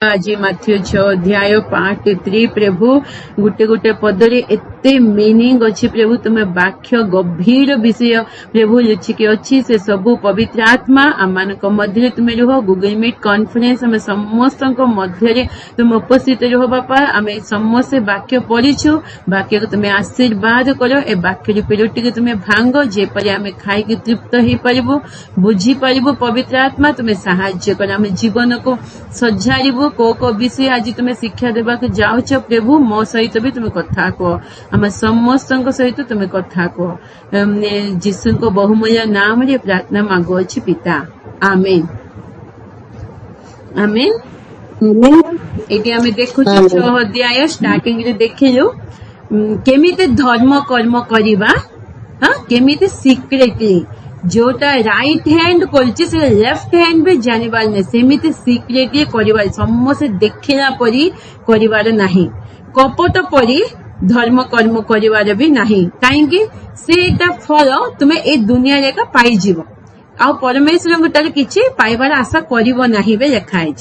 आज माथ्यू 6 अध्याय 5-3 प्रभु गुटे गुटे पदरे एते मीनिंग अच्छी प्रभु तुम्हें वाक्य गभीर विषय प्रभु लुचिकी अच्छी से सबू पवित्र आत्मा आम मध्य तुम्हें रुह गूगल मीट कॉन्फ्रेंस आम समस्त मध्य तुम उपस्थित रुह बापा आम समस्ते वाक्य पढ़ीचु वाक्य को तुम्हें आशीर्वाद कर ए वाक्य रूपी रोटी को तुम्हें भांग जेपरी आम खाई तृप्त हो पारू बुझी पारू पवित्र आत्मा तुम्हें साहाय्य कर आम जीवन को सजाड़ू को विषय आज तुम्हें शिक्षा देवा जाऊच प्रभु मो सहित भी तुम्हें कथा कह आम समस्त सहित तुम्हें कथा कह जीशु को बहुमूल्य नाम रे प्रार्थना मागु अछि पिता आमेन आमेन। एटी आम देखु 6 अध्याय स्टार्टिंग रे देखिलु केमिते धर्म कर्म करिबा केमिते सीक्रेटली जोटा राइट हैंड करछि से लेफ्ट हैंड भी जानिबार नै सेमिति सीक्रेटली करिबार समस्त देखिला परी करिबार नाही कपट परी धर्म कर्म करिबार भी नाही काहेकि सेटा फल तुमे ए दुनिया रे का पाई जीवो आ परमेश्वर गोटार किछि पाइबार आशा करिवो नाही बे लेखा है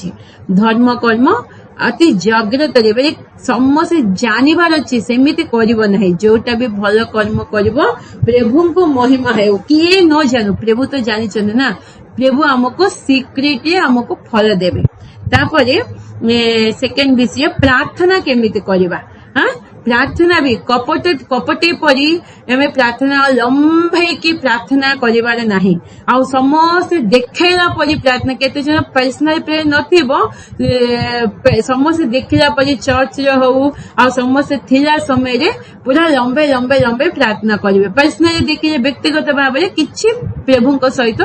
धर्म कर्म अति जाग्रत रे समस्त जानिबार अच्छी सेमिति करिवो नाही जोटा भी भल कर्म करिवो प्रभु को महिमा है किए न जानू प्रभु तो जानी चंदे ना प्रभु हमको सीक्रेटली हमको फल देबे तापरे सेकंड विषय प्रार्थना केमिति करिबा प्रार्थना भी कपटे परी एमे प्रार्थना लंबाई की प्रार्थना करिबार नाही आ समस्त देखैला परी प्रार्थना केते जन पर्सनल प्रेयर नथिबो समस्त देखिला परी चर्च रे हो आ समस्त थिला समय रे पूरा लंबे प्रार्थना करिवे पर्सनली देखिले व्यक्तिगत भाव रे किछि प्रभु को सहित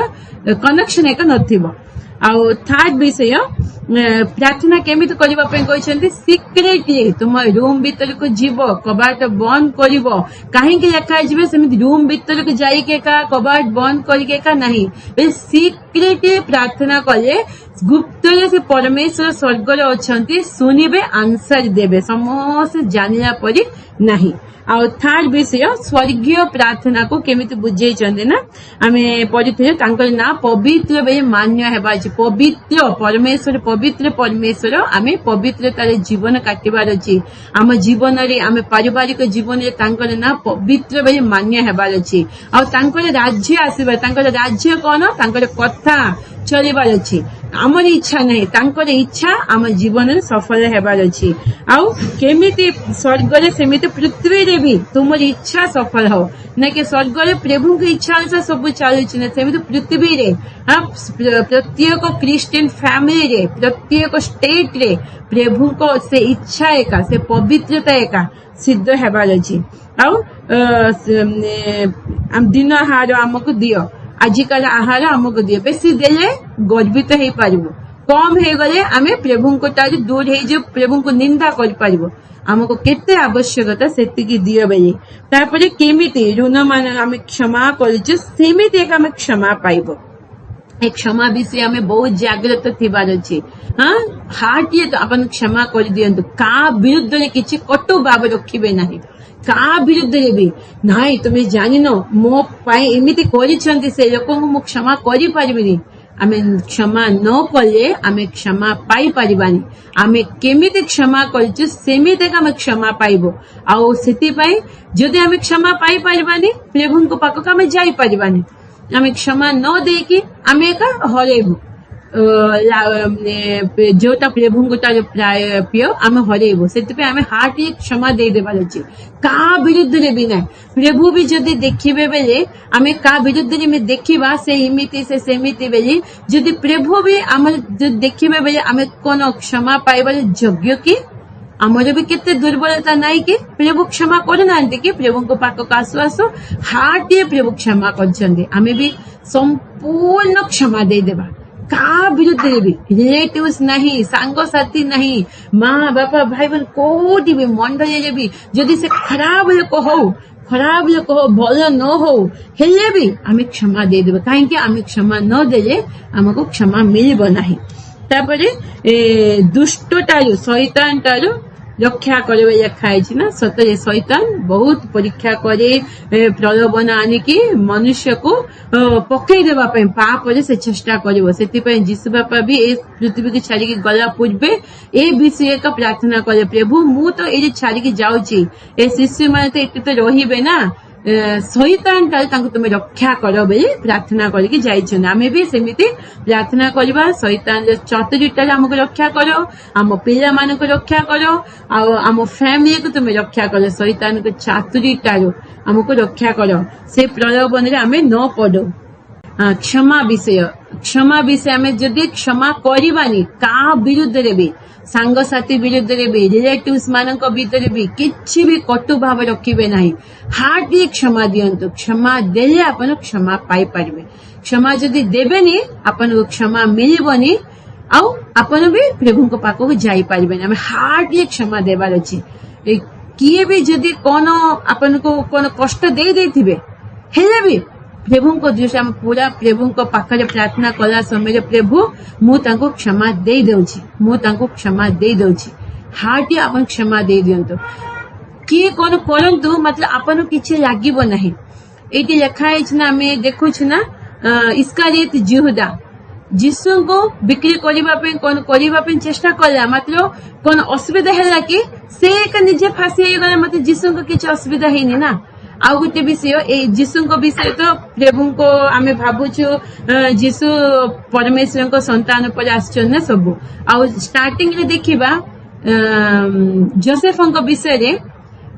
कनेक्शन एक नथिबो आ थर्ड विषय प्रार्थना केमिति करिबा पे कहछन्ती सीक्रेटली तुम रूम भीतर को जीव कबाट बंद करिवो काहे के लेखा जिवे सेमिति रूम भीतर को जाई के का कबाट बंद करि के का नहीं बे सीक्रेटली प्रार्थना कले गुप्त से परमेश्वर स्वर्ग रे अछन्ती सुनिबे आंसर देबे समस्त जानिला परी नहीं आ थर्ड विषय स्वर्गीय प्रार्थना को केमिति बुझे चंदे ना आमे पढ़िथे तांकर ना पवित्र बे मान्य हेबा अछि पवित्र परमेश्वर आमे पवित्रतार जीवन काटिबार अछि आम जीवन रे आमे पारिवारिक जीवन रे तांकर ना पवित्र बे मान्य हेबार अछि आ तांकर राज्य आसीबा तांकर राज्य कोन तांकर कथा चलिबार अछि आमर इच्छा नहीं तांकर इच्छा आम जीवन में सफल हेबार अछि आउ केमिति स्वर्ग रे सेमिति पृथ्वी रे भी तुमर इच्छा सफल हो न कि स्वर्ग रे प्रभु की इच्छा अनुसार सब चालू छै सेमिति पृथ्वी रे प्रत्येक क्रिश्चियन फैमिली रे प्रत्येक स्टेट रे प्रभु को से इच्छा एका से पवित्रता एका सिद्ध हेबार अछि आउ हम दिन आहार हमको दियो आजिकल आहार हमको दिए बेसी देले गर्वित हो पारू कम हो गले आम प्रभु को दूर हो प्रभु को निंदा कर पारू आमको केते आवश्यकता सेतिकी दियो बेले तापरे केमिति ऋण मान आम क्षमा करिछु सेमिति एक आम क्षमा पाइबो एक क्षमा विषय आम बहुत जागृत थिबार अछि हार्ट ये तो अपन क्षमा कर दियंतु का विरुद्ध रे किछि कटु भाव रखिबे नाही का विरुद्ध रे भी नाही तुमे जानि न मो पाए एमिति करिसंती से लोक को मु क्षमा करि परिबिनी आमे क्षमा न कले आमे क्षमा पाई परिबानी आमे केमिति क्षमा करिछु सेमिति आमे क्षमा पाइबो आ सेति पाई जदि आमे क्षमा पाई परिबानी प्रभु को पाक आमे जाई परिबानी आमे क्षमा न देकी आमे का हरेबु जोटा प्रभु गोटार प्रिय आम हरेबू से हार्ट क्षमा दे देवार अच्छे का विरुद्ध रे भी ना प्रभु भी जदि देखिबे बेले आमे का विरुद्ध रे देखिबा से इमिति से सेमिति बेले जदि प्रभु भी आम देखिबे बेले आमे कोन क्षमा पाइबार योग्य कि आमर भी केते दुर्बलता नाई कि प्रभु क्षमा करना कि प्रभु को पाक आसु आसु हार्ट प्रभु क्षमा कर आमे भी संपूर्ण क्षमा दे देबा का विरुद्ध भी रिलेटिव्स नहीं सांग साथी नहीं माँ बापा भाई बहन कोटी भी मंडल भी जदि से खराब लोक हो भल न हो हेले भी आमे क्षमा दे देबे काहे आमे क्षमा न देले हमको क्षमा मिलबो नाही तापरे दुष्टटारु शैतान टारु रक्षा करे लिखाई ना सतरे शैतान बहुत परीक्षा करे प्रलोभन आनिकी मनुष्य को पकई देवा पाप से चेष्टा कर जीशु बापा भी ए पृथ्वी की छाड़ी गला पूर्वे ए विषय का प्रार्थना करे प्रभु मु तो ये छाड़ी जाऊँगी ए शिष्य मैंने तो ये तो रही ना शैतान ठार तुम रक्षा कर बोली प्रार्थना करके जाइछन आमे भी सेमिति प्रार्थना करबा शैतान चतुरीटा हमको रक्षा करो आम पिला मान को रक्षा करो आम फैमिली को तुम रक्षा करो शैतान को चातुरीटारू हमको रक्षा करो से प्रलोभन रे आमे न पड़ो। क्षमा विषय आमे जदि क्षमा करबानी का विरुद्ध रे भी सांग साथी विरुद्ध रे भी रिलेटिव्स मानक भीतर भी किछि भी कटु भाव रखिबे नाही हार्डली क्षमा दियंतु क्षमा देले आपण क्षमा पाई पारबे क्षमा जदि देबेनी आपण को क्षमा मिलबनी आउ आपण भी प्रभु को पाखो जाई पारबे हमें हार्डली क्षमा देबार अछि किए भी जदि कोनो आपण को कोनो कष्ट दे देथिबे हेले भी प्रभु को दृष्टि हम पूरा प्रभु को पाखरे प्रार्थना कला समय प्रभु मु तांको क्षमा दे दउछि मु तांको क्षमा दे दउछि हार्टी आपण क्षमा दे दियंतो किए कोन करंतु मतलब आपण किछि लागिबो नाही एटी लेखा है ना हमें देखु छि ना इस्कारियत यहूदा जीसु को बिक्री करबा पे कोन करबा पे चेष्टा कला मतलब कोन असुविधा हैला कि से एक निजे फांसी हे गला मतलब जीसु को किछि असुविधा हेनी ना आउ गोटे विषय जीशु विषय तो प्रभु को आमे भावुछु जीशु परमेश्वर को संतान पर आछन सब आउ स्टार्टिंग रे देखिबा जोसेफ विषय रे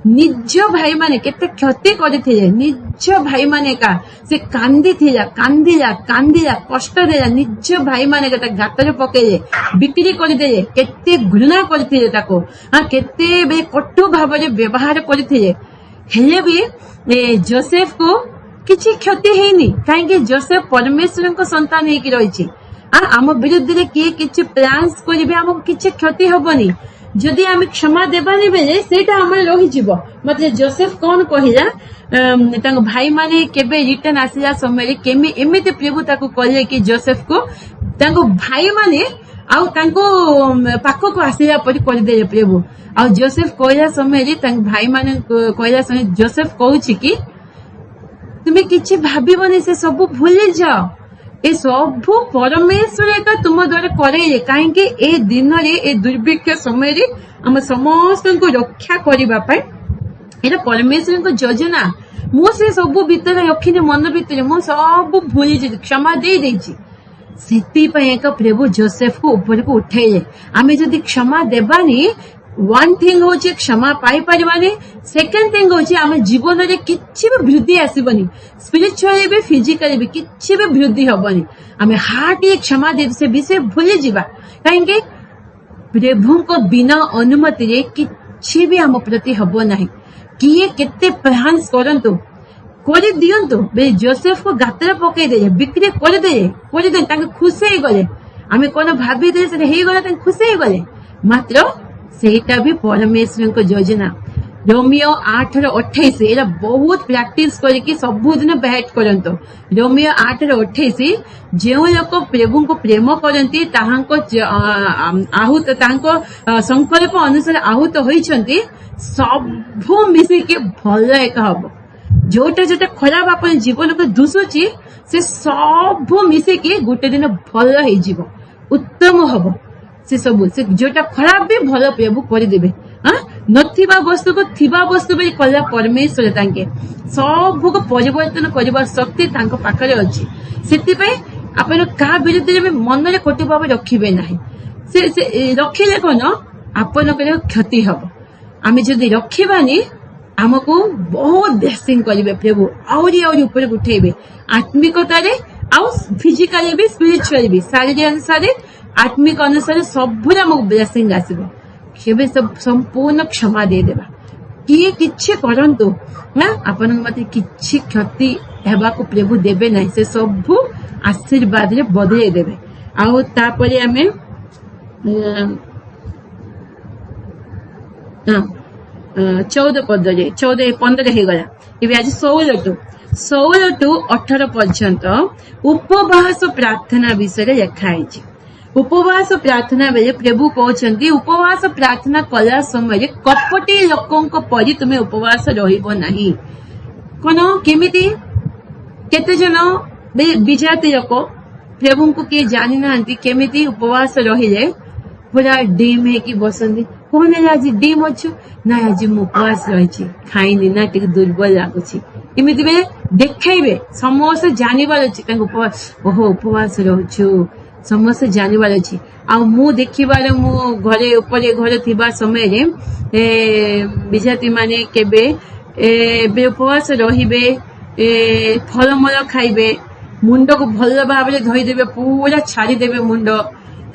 निज भाई माने केते क्षति करथिले निज भाई माने का से कांदिला कष्ट देला निज भाई माने का गातर पकेले बिक्री कर देले केते घृणा करथिले ताको केते बे कटु भाव रे व्यवहार करथिले हेले भी जोसेफ को किछि क्षति हेनी काहे जोसेफ परमेश्वर को संतान हेकी रहिछि आम विरुद्ध रे किए किछि प्लान्स करिबे हमको किछि क्षति हबनी जदि आम क्षमा देबानी बेले सेटा हमर रहि जिवो मतलब जोसेफ कोन कहिला तांग भाई माने केबे रिटर्न आसिला समय केमे एमिते प्रभु ताको कहले कि जोसेफ को तांग भाई माने आउ तांको पाखो को आसिला परि कर देले प्रभु आ जोसेफ कहला समय तांग भाई माने कहला समय जोसेफ कहूछि कि तुमे किछि भाबिबनी से सब भूल जाओ ए सब परमेश्वर का तुम द्वारा करे काहे ए दिन रे ए दुर्भिक्ष समय रे हम समस्त को रक्षा करबा पय एटा परमेश्वर को योजना मो से सब भीतर रखिने मन भीतर मो सब भूल जे क्षमा दे देछि सेति पय एक प्रभु जोसेफ को ऊपर को उठाइले आमे जदि क्षमा देबानी वन थिंग होची क्षमा पाई परिबानी सेकंड थिंग होची आम जीवन रे किछि भी वृद्धि आसीबनी स्पिरिचुअली भी फिजिकली भी किछि भी वृद्धि हबनी आमे हार्टली क्षमा दे से विषय भूल जिबा काहे प्रभु को बिना अनुमति रे किछि भी हम प्रति हबो नाही किए केते प्लान्स करंतु कोरि दियंतु बे जोसेफ को गातर पकई दे बिक्री कर दे ताके खुश हे गले आमे कोन भाबी दे से हे गले ताके खुश हे गले मात्र सेटा भी परमेश्वर को योजना रोमियो 8:28 एरा बहुत प्रैक्टिस करके सबुदिन बैठ करंतो रोमियो 8:28 जेउ लोक प्रभु को प्रेम करंती ताहांको आहूत ताहांको संकल्प अनुसार आहूत होइछंती सब मिसी के भल एक हबो जोटा जोटा खराब अपन जीवन को दुसुची से सब मिसी के गोटे दिन भल हे जीवो उत्तम हबो से सब से जोटा खराब भी भल प्रभु कर देबे नथिबा वस्तु को थिबा वस्तु बे कला परमेश्वर तांके सब को परिवर्तन करबा शक्ति तांको पाखरे अछि सेति पय आपण का विरुद्ध रे मन रे कोटि भाव रखिबे नाही से रखिले कोन आपण के क्षति हबो आमे जदी रखिबानी हमको बहुत ब्लेसिंग करिवे प्रभु आउरी ऊपर उठेबे आत्मिकता रे आउ फिजिकली भी स्पिरिचुअली भी शारीरिक अनुसार आत्मिक अनुसार सब हमको ब्लेसिंग आसीबो केबे सब संपूर्ण क्षमा दे देबा किए किछि करंतु ना आपन मते किछि क्षति हेबा को प्रभु देबे नै से सब आशीर्वाद रे बदले देबे आउ तापरे हमें 14 पदरे 14-15 हे गला एबे आज 16 टू 18 पर्यंत उपवास प्रार्थना विषय लिखा है उपवास प्रार्थना बेले प्रभु कहते उपवास प्रार्थना कला समय कपटी लोकों परी तुम्हें उपवास रहिबो नहीं। कौन केमिति केते जन विजाति लोक प्रभु को किए जानी ना केमिति उपवास रहिले पूरा डीम है कि बसंती कौन है आज डीम अच्छु ना आज मु उपवास रही खाइनी ना टे दुर्बल लगुच इमिति बेले देखेबे समस्त जानवर अच्छे उपवास ओहो उपवास रोचु समस्त जानवर अच्छी आ मु देखिबार मु घरे ऊपर घर थिबा समय विजाति माने केबे उपवास रहिबे फलमूल खाइबे मुंड को भल भाव धोईदेवे पूरा छाड़ीदेवे मुंड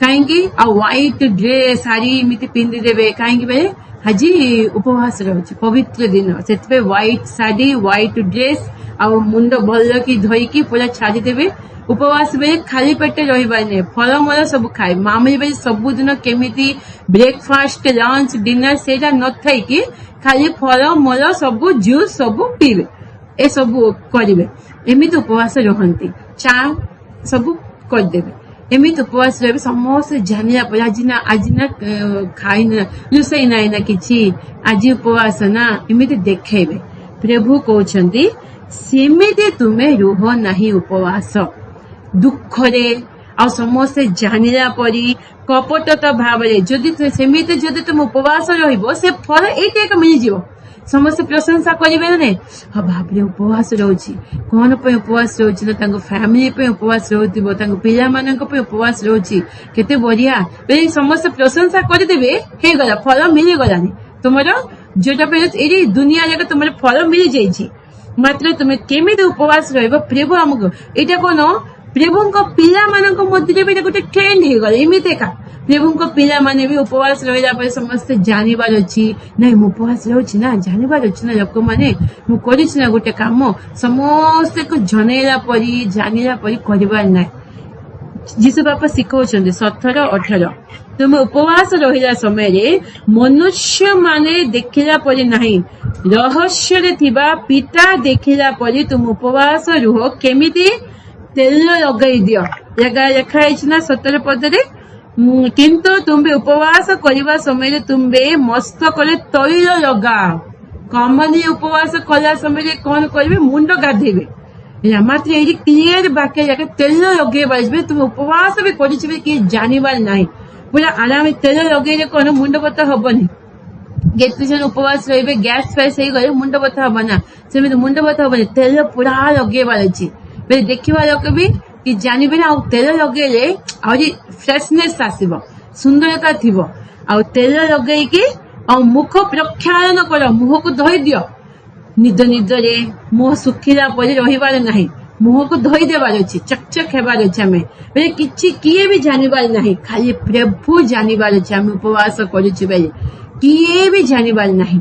कहीं व्हाइट ड्रेस साड़ी इमिति पिंधिदेवे कहीं बेले आज उपवास रोचे पवित्र दिन से व्हाइट साड़ी व्हाइट ड्रेस आ मुंड भल कि धोईकी पूरा छाड़ीदेवे उपवास बेले खाली पेटे रहिबार नहीं फलमूल सब खाए मामूली बेले सबुदिन केमिति ब्रेकफास्ट लंच डिनर सेटा न थाई कि खाली फलमूल सब जूस सब पीबे ए सब करेंगे एमती उपवास रहती चा सब करदेवे एमती उपवास रहे समस्त जानिला पर आज ना खाई ना लुसई ना ना कि आज उपवास ना एमती देखेबे प्रभु कहते सेमिति तुम्हें रुह नहीं उपवास दुख रे आ समस्ते जानिला परी कपटता भाव जदि सेमिति जदि तुम उपवास रहिबो से फल एटा मिल जिवो समस्ते प्रशंसा करेंगे ना हाँ भाव उपवास रोची कौन पे उपवास रोची ना फैमिली पे उपवास रोथिबो पिला मानक पे उपवास रोची केते बढ़िया बेले समस्त प्रशंसा करदेवे हे गला फल मिली गलानी तुमर जोटा पे ये दुनिया जगह तुम फल मिली जाइए मात्र तुम्हें केमिति उपवास रहिबो प्रभु हमको एटा कौन प्रभु पिला मानक मध्य भी गोटे ट्रेंड हो गला एमती का प्रभु पिला माने भी उपवास रहा समस्ते जानवर अच्छी नहीं मु उपवास रोची ना जानवर अच्छी ना लोक मैंने मुझे गोटे कम समस्ते को जनइला परी जानिला परी करबार ना जीशु बापा शिखौछन्ति 17-18 तुम उपवास रहिला समय मनुष्य माने देखिला परी नहीं रहस्य रे थिबा पिता देखिला परी तुम उपवास रुह केमिति तेल लगई दियो जगह लिखाई ना 17 पदरे किंतु तुम्हें उपवास करने समय तुम्हें मस्तक तैल लगाओ कमली उपवास कला समय कौन करेंगे मुंड गाधेबे मात्र ये क्लीयर वाक्य तेल लगे तुम उपवास भी कर जानवर ना पूरा आराम तेल लगे कौन मुंड बता हेनी केते जन उपवास रे गैस फैस हो गले मुंड बता हम ना सेमती मुंड बता हेनी तेल पूरा लगेबार अच्छी देखा लोक भी कि जानवे ना तेल लगे फ्रेशनेस आसब सुंदरता थी तेल लगे मुख प्रक्षालन कर मुह को धोई दियो निद निदरे मुह सुखिला परी रहिबार नहीं मुह को धोई देवार अच्छी चकचक हेबार अच्छे आम कि किए भी जानवर नहीं खाली प्रभु जानवर अच्छे आम उपवास करुचे बेले किए भी जानवर नहीं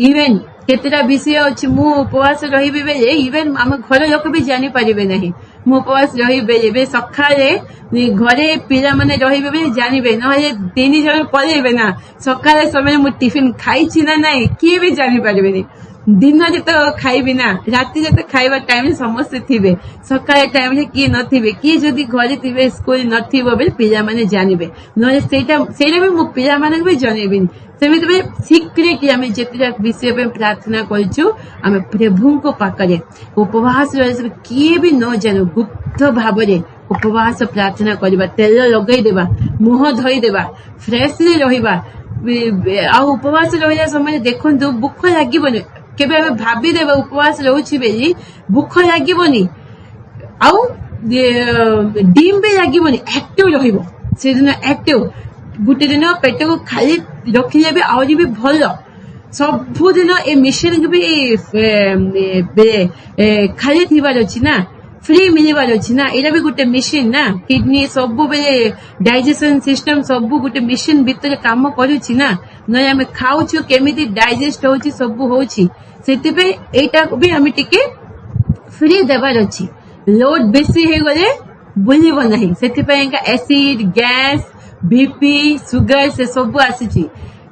इवेन केतेटा विषय अच्छी मु उपवास रही बेले इवेन आम घर लोक भी जानी पारिबे नहीं मु उपवास रही बेले सकाळे घरे पिला माने रहिबे बेले जानिबे नहे 3 जन पळेबे ना सकाळे समय मु टिफिन खाइछि ना नाही किए भी जानी पारिबे दिन जे तो खाइबी ना राति जे तो खाइबा टाइम समस्त थिबे सकाळे टाइम रे किए नथिबे किए जदि घरे थिबे स्कूल नथिबो बेले पिला माने जानिबे नहे सेटा भी मु पिला माने भी जनेबिनी सेमिति सिक्रेटली आम जिते विषय पे प्रार्थना करूँ आम प्रभु को पाखरे उपवास रहे किए भी न जानु गुप्त भाव उपवास प्रार्थना करवा तेल लगेदेवा मुह धोईदेवा फ्रेशली रहिबा आ उपवास रहा समय देखु भूख लगे केबे आम भावीदेवा उपवास रोची बेली भूख लगे आउ डिम भी लगे एक्टिव रहिबो से दिन एक्टिव गोटे दिन पेट को खाली रखिले भी आहरी भी भल सबुदिन ए मेसिन भी खाली थिबार अछि ना फ्री मिलबार अछि ना एरा भी गोटे मेसिन ना किडनी सब बेले डाइजेशन सिस्टम सब गोटे मेसिन भीतर काम करूछि ना न आम खाऊछु केमिति डाइजेस्ट होछि सब होछि सेति पे एटा भी हम टिके फ्री देबार अछि लोड बेसी हे गले बुलिबो नाही सेति पे एसिड गैस बीपी सुगर से सब आसी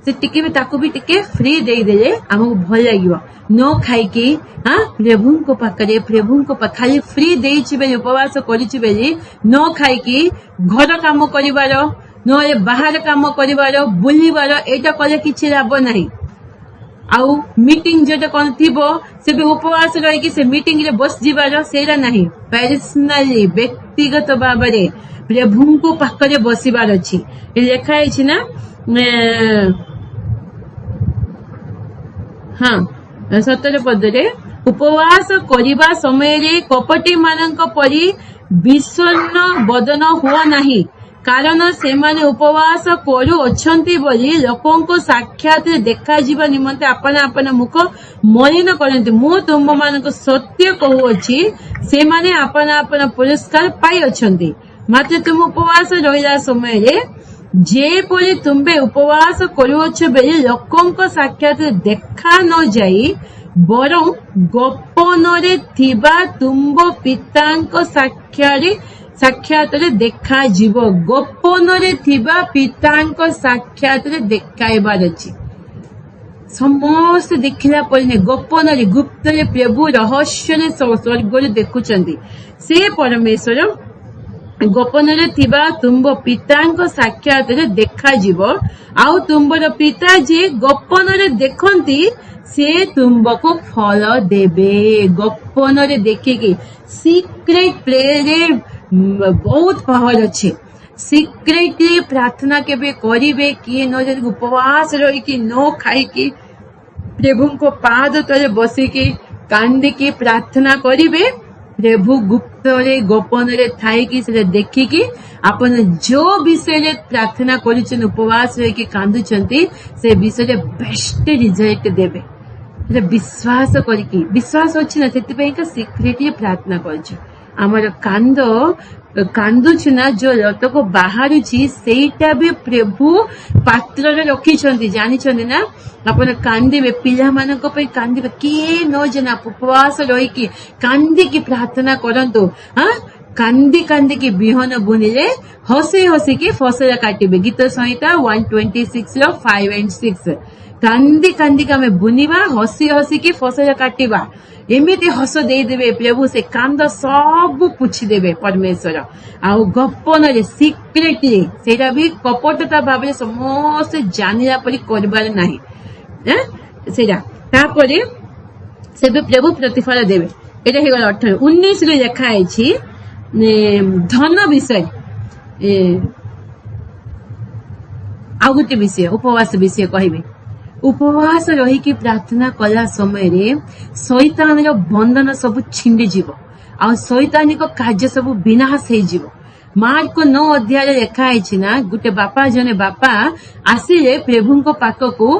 से टिके भी ताको भी टिके फ्री दे देले हमको भल लागिवो न खाइकी हाँ प्रभु को पाखरे प्रभु को खाली फ्री देइछि बेले उपवास करिछि बेले न खाइकी घर काम करिवार न बाहर काम करिवार बुलिवार एटा कले किछि लाभ नाही आउ मीटिंग जो कौन थीबो से भी उपवास रही से मीटिंग रे बस जीवार सेरा नहीं पर्सनली व्यक्तिगत भाव रे प्रभु को पाखरे बसिबार अछि लिखा है ना हाँ 17 पदरे उपवास करिबा समय रे कपटी मानक परी विषण्ण बदन हुआ नहीं कारण से माने उपवास करू अछंती बोली लोकों को साक्षात देखा जीवा निमंते अपना अपना मुख मलिन करंती मु तुम मान सत्य कहूची से माने अपना अपना पुरस्कार पाई अछंती मात्र तुम उपवास रहिला समय रे जेपरी तुम्बे उपवास करूछ बेले लोकों को साक्षात देखा न जाई बरं गोपन थिबा तुम्ब पितांक साक्षात देखा जीव गोपन थिबा पितांक साक्षात देखाइबार अछि समस्त देखिला परे गोपन गुप्त प्रभु रहस्य स्वर्ग देखुचंदी से परमेश्वर गोपन थिबा तुम्ब पितांक साक्षात देखा जीव आउ तुम्बर पिता जे गोपन देखंती से तुमको फल देबे गोपन देखिकी सीक्रेट प्ले रे बहुत पावर अच्छे सीक्रेटली प्रार्थना केबे करिवे किए न जन उपवास रही कि न खाई कि प्रभु को पाद तले बसी कि कांदी की प्रार्थना करिवे प्रभु गुप्त रे गोपन रे थाई कि से देखि कि अपन जो विषय रे प्रार्थना करिछन उपवास रे कि कांदुचंती से विषय रे बेस्ट रिजल्ट देबे विश्वास करिकी विश्वास अछि ना सेति पे का सीक्रेटली प्रार्थना करछ आमर कांदुछि ना जो लत को बाहरुछि सेटा भी प्रभु पात्र रे रखिछंती जानिछंती ना अपन कांदिबे पिला मानक पे कांदिबे किए न जना उपवास रही कि कांदी की प्रार्थना करंतु हां कांदी कांदी की बिहन बुनिले हसी हसी की फसल काटिबे गीत संहिता 126 रो 5 and 6 कांदी कांदी का में बुनिबा हसी हसी की फसल काटिबा एमिति हस दे देबे प्रभु से कांद सब पुछि देबे परमेश्वर आउ गोपन रे सीक्रेटली सेटा भी कपटता भाबे समस्त जानिला परि करबार नाही सेटा तापरे से भी प्रभु प्रतिफल देबे एटा हे गला 18 19 रे लिखा है धन विषय आउ गोटे विषय उपवास विषय कहबे उपवास रही की प्रार्थना कला समय रे शैतान रो बंधन सब छिंडी जीव आ शैतानिक कार्य सब विनाश हे जीव मार्क 9 अध्याय रे लिखा है ना गुटे बापा जने बापा आसिले प्रभु को पाखकू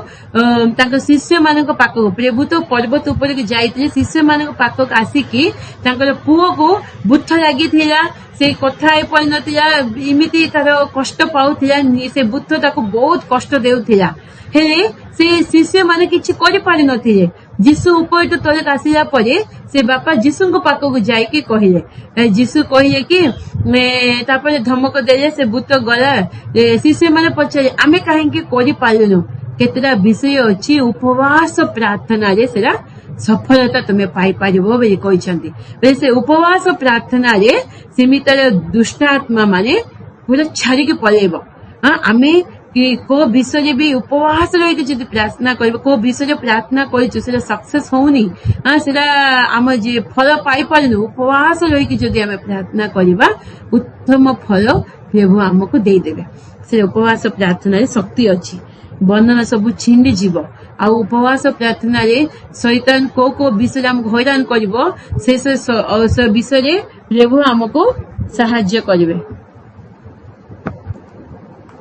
तांको शिष्य मानक पाखकू प्रभु तो पर्वत ऊपर के जाइतिले शिष्य मानक पाखक आसिकी तांकर पुओ को बुथ लागि थिला से कथा हे पनतिला इमिति तार कष्ट पाउथिला से बुथ ताको बहुत कष्ट देउथिला हेले से शिष्य माने किछि करि पारि नथिले जीसु ऊपर तो तले आसिला परे से बापा जीसु को पाखकू जाइके कहिले जीसु कहिले कि मैं तापर धमक देले से भूत गला शिष्य माने पछे आमे काहे के करि पालनु केतरा विषय अछि उपवास प्रार्थना रे सेरा सफलता तुमे पाई पारिबो बे कहिसंती वैसे उपवास प्रार्थना रे सीमित दुष्ट आत्मा माने पूरा छाड़ी के पलेबो हां आमे कि को विषय भी उपवास रही जब प्रार्थना कर को विषय प्रार्थना कर सक्सेस होनी हाँ सेटा आम जे फल पाई पारे उपवास रही जदि आम प्रार्थना करवा उत्तम फल प्रभु आमको देदेवे से उपवास प्रार्थना शक्ति अच्छी बंधन सब छिंडी जीव आ उपवास प्रार्थना रे शैतान को विषय आमको हैरान करिवो से विषय प्रभु आमको साहाय्य करिवे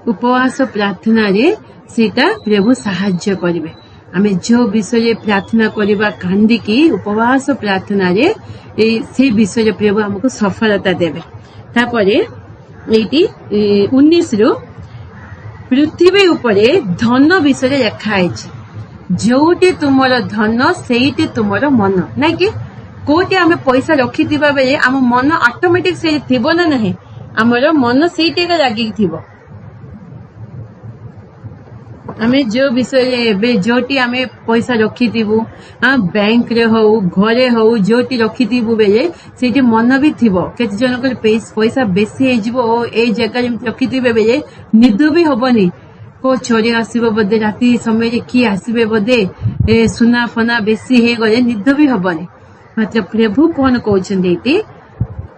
उपवास प्रार्थना रे सेटा प्रभु साहाय्य करिवे आमे जो विषय प्रार्थना करबा कांदी की उपवास प्रार्थना रे से विषय प्रभु हमको सफलता देबे तापरे एटी 19 रो पृथ्वी उपरे धन विषय लिखा है जोटे तुमर धन सेठी तुमर मन ना कि कोटे आमे पैसा रखी दिबा बेले आम मन ऑटोमेटिक से थिबो ना नहीं हमर मन सेठी का लागी थिबो आमे जो विषय जोटी आमे पैसा रखिथिबु बैंक रे हो घरे हो जोटी रखिथिबु बेले सेठी मन भी थिबो केते जनकर पैसा बेसी हे जिवो ए जगह जेम रखिथिबे बेले निद भी होबनी को चोरी आसीबो बोधे राति समय रे की आसीबे बोधे ए सुना फना बेसी हे गले निद भी होबनी मतलब प्रभु कोन कहउछन्ती एती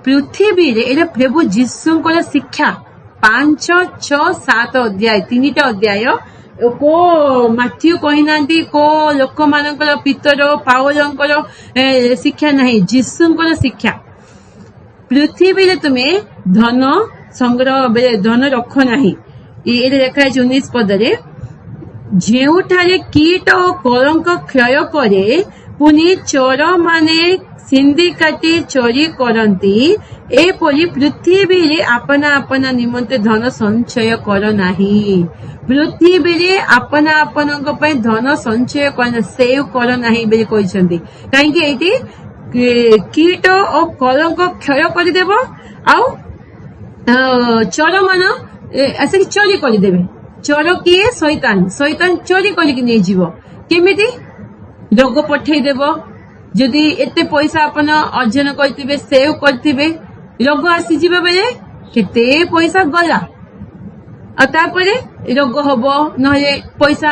पृथ्वी रे एला प्रभु जीसुंकर शिक्षा 5, 6, 7 अध्याय 3टा अध्याय को माथ्यू कहिना को लोक मानकर पितर पावलंकर शिक्षा नहीं जीसुंकर शिक्षा पृथ्वी रे तुमे धन संग्रह धन रख नहीं ये देखा 19 पदरे जेउठारे कीट और कलंक क्षय करे पुनी चोर माने सिंधी काटी चोरी करती एपरी पृथ्वी रे अपना अपना निमंते धन संचय कर नाही पृथ्वी रे अपना आपनक पय धन संचय कर सेव कर नाही बेले कहिसंती काहे कि एटी कीट और कलंक क्षय कर देबो आउ चोर मान ऐसे चोरी कर देबे चोर किए शैतान शैतान चोरी करके नहीं जीवो केमिति रोग पठेई देबो जदि एते पैसा अपन अर्जन करथिबे सेव करथिबे रोग आसी जिबे बेले केते पैसा गला आ तापरे रोग हबो नहे पैसा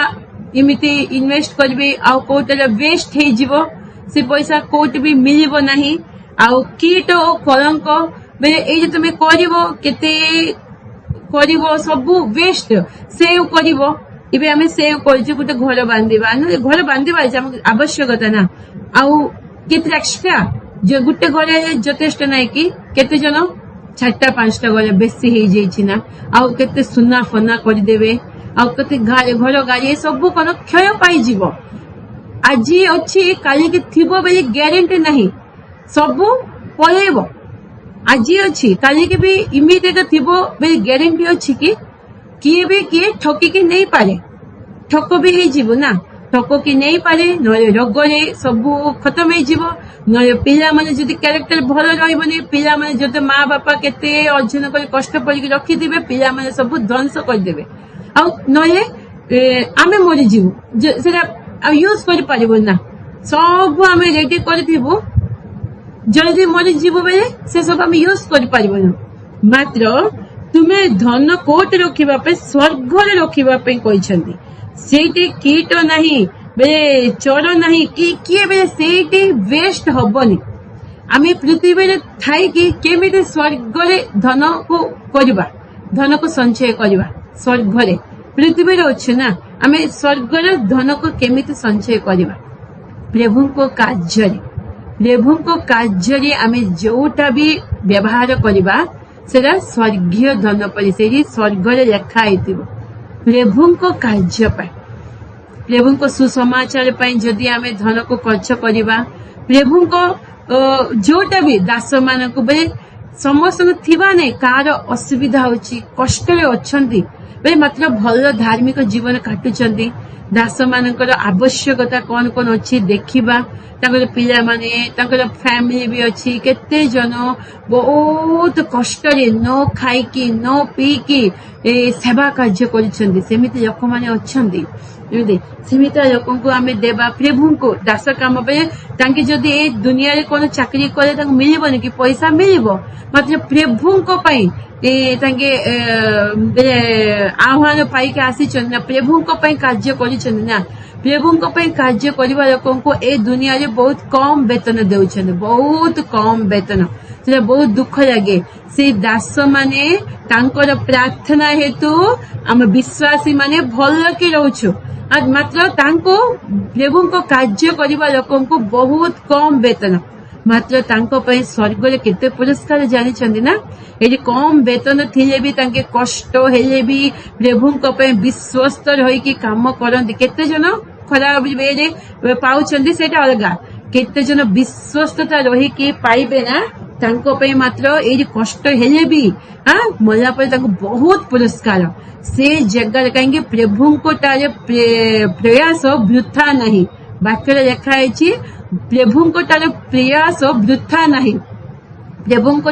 इमिति इन्वेस्ट करबे आ कोटले वेस्ट हे जिवो से पैसा कोट भी मिलिबो नाही आ कीट ओ कलंक बेले ए जे तुमे करिवो केते करिवो सब वेस्ट सेव करिवो इबे आमे सेव करछि गुटे घर बांधिबा न घर बांधिबा आवश्यकता ना आउ केते एक्स्ट्रा जो गुटे घरे यथेष्ट नाइ कि केते जन 4-5टा घरे बेसी हे जाइछि ना आउ केते सुना फना कर देबे आउ केते घर गाड़ी सब कोन क्षय पाई जीवो आज अछि काली के थिबो बेली ग्यारंटी नाही सब पळेबो आज अछि काली के भी इमिडिएट थिबो बेली ग्यारंटी अछि कि किए भी किए ठकी की नहीं पारे ठक भी हे जीवो ना ठक की नहीं पारे न रोग रे सब खत्म हे जीवो न पिला माने जदी कैरेक्टर भलो रहइबनी पिला माने जते मां बापा केते अर्जन कर कष्ट पड़ी रखि दिबे पिला माने सब ध्वंस कर देबे आ नले आमे मरि जीवो सेटा यूज कर पारिबो ना सब आमे रेडी करथिबो जल्दी मरि जीवो बेले से सब आमे यूज कर पारिबो ना मात्र तुमे धन कोट रखिबा पे स्वर्ग रे रखिबा पे कहिसंती सेठी कीट नाही बे चोर नाही कि किए बे सेठी वेस्ट हबनी आमे पृथ्वी रे थाई कि केमिते स्वर्ग रे धन को करबा धन को संचय करबा स्वर्ग रे पृथ्वी रे अछि ना आमे स्वर्ग रे धन को केमिते संचय करबा प्रभु को कार्य रे आमे जोटा भी व्यवहार करबा सेरा स्वर्गीय धन परि सेही स्वर्ग रे लेखा आइतिबो प्रभु को कार्य पाए प्रभु को सुसमाचार पाए जदि आमे धन को खर्च करिबा प्रभु को जोटा भी दास मान को बे समस्त थिबा नै कार असुविधा होची कष्ट रे अछंती बे मतलब भल धार्मिक जीवन काटुचंती दास मानकर आवश्यकता कौन कौन अच्छी देखिबा ताकर पिला माने ताकर फैमिली भी अच्छी केते जन बहुत कष्ट रे न खाई की न पी की सेवा कार्य करिसंती सेमिति लोक माने अछंती सीमित लोक को आमे देबा प्रभु को दास काम पे तांके जदि ए दुनिया रे कोन चाकरी करे तांको मिलिबो कि पैसा मिलिबो मतलब प्रभु को पई तांके आह्वान पाई के आसी ना प्रभु को पई कार्य करिसंती ना प्रभु को पई कार्य करबा लोक को ए दुनिया रे बहुत कम वेतन देउछन बहुत कम वेतन से बहुत दुख लगे से दास माने तांकर प्रार्थना हेतु हम विश्वासी माने भल के रहउछु मात्र तांको प्रभु को कार्य करबा लोक को बहुत कम वेतन मात्र तांको पई स्वर्ग रे केते पुरस्कार जानि छंदी ना एडी कम वेतन थिले भी तांके कष्ट हेले भी प्रभु को पई विश्वस्त रही की काम करंती केते जन खराब बेरे पाउछंदी सेटा अलगा केते जन विश्वस्तता रही की पाइबे ना तांको पई मात्र एडी कष्ट हेले भी मला पर तांको बहुत पुरस्कार से जगह कहेंगे प्रभु को तारे प्रयास वृथा नहीं वाक्य लिखा है प्रभु को तार प्रयास वृथा नहीं प्रभुंक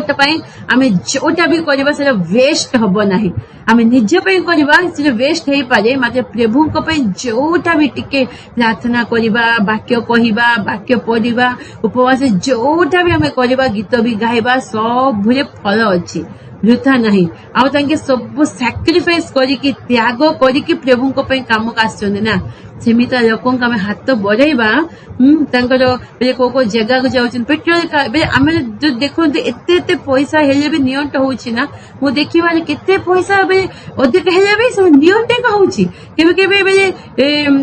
आम जोटा भी करवा से वेस्ट हम ना आम निज करवा से वेस्ट हो पारे मात्र प्रभुंक जोटा भी टिके प्रार्थना करवा वाक्य कहवा वाक्य पढ़ा उपवास जोटा भी आम करवा गीत भी गाइबा सब फल अच्छी वृथा नहीं आउ सब सैक्रिफाइस करिकी त्याग करिकी प्रभुंक काम आसुचंदी ना सेमिता लोक आम हाथ बढ़ाइबा को को जगह को जाउछन पेट्रोल आम जो देखते एते एते पैसा हेले भी नियंट होउछि ना मु देखिबार केते पैसा बे अधिक हेले भी सब नियंट का होउछि केबे केबे बे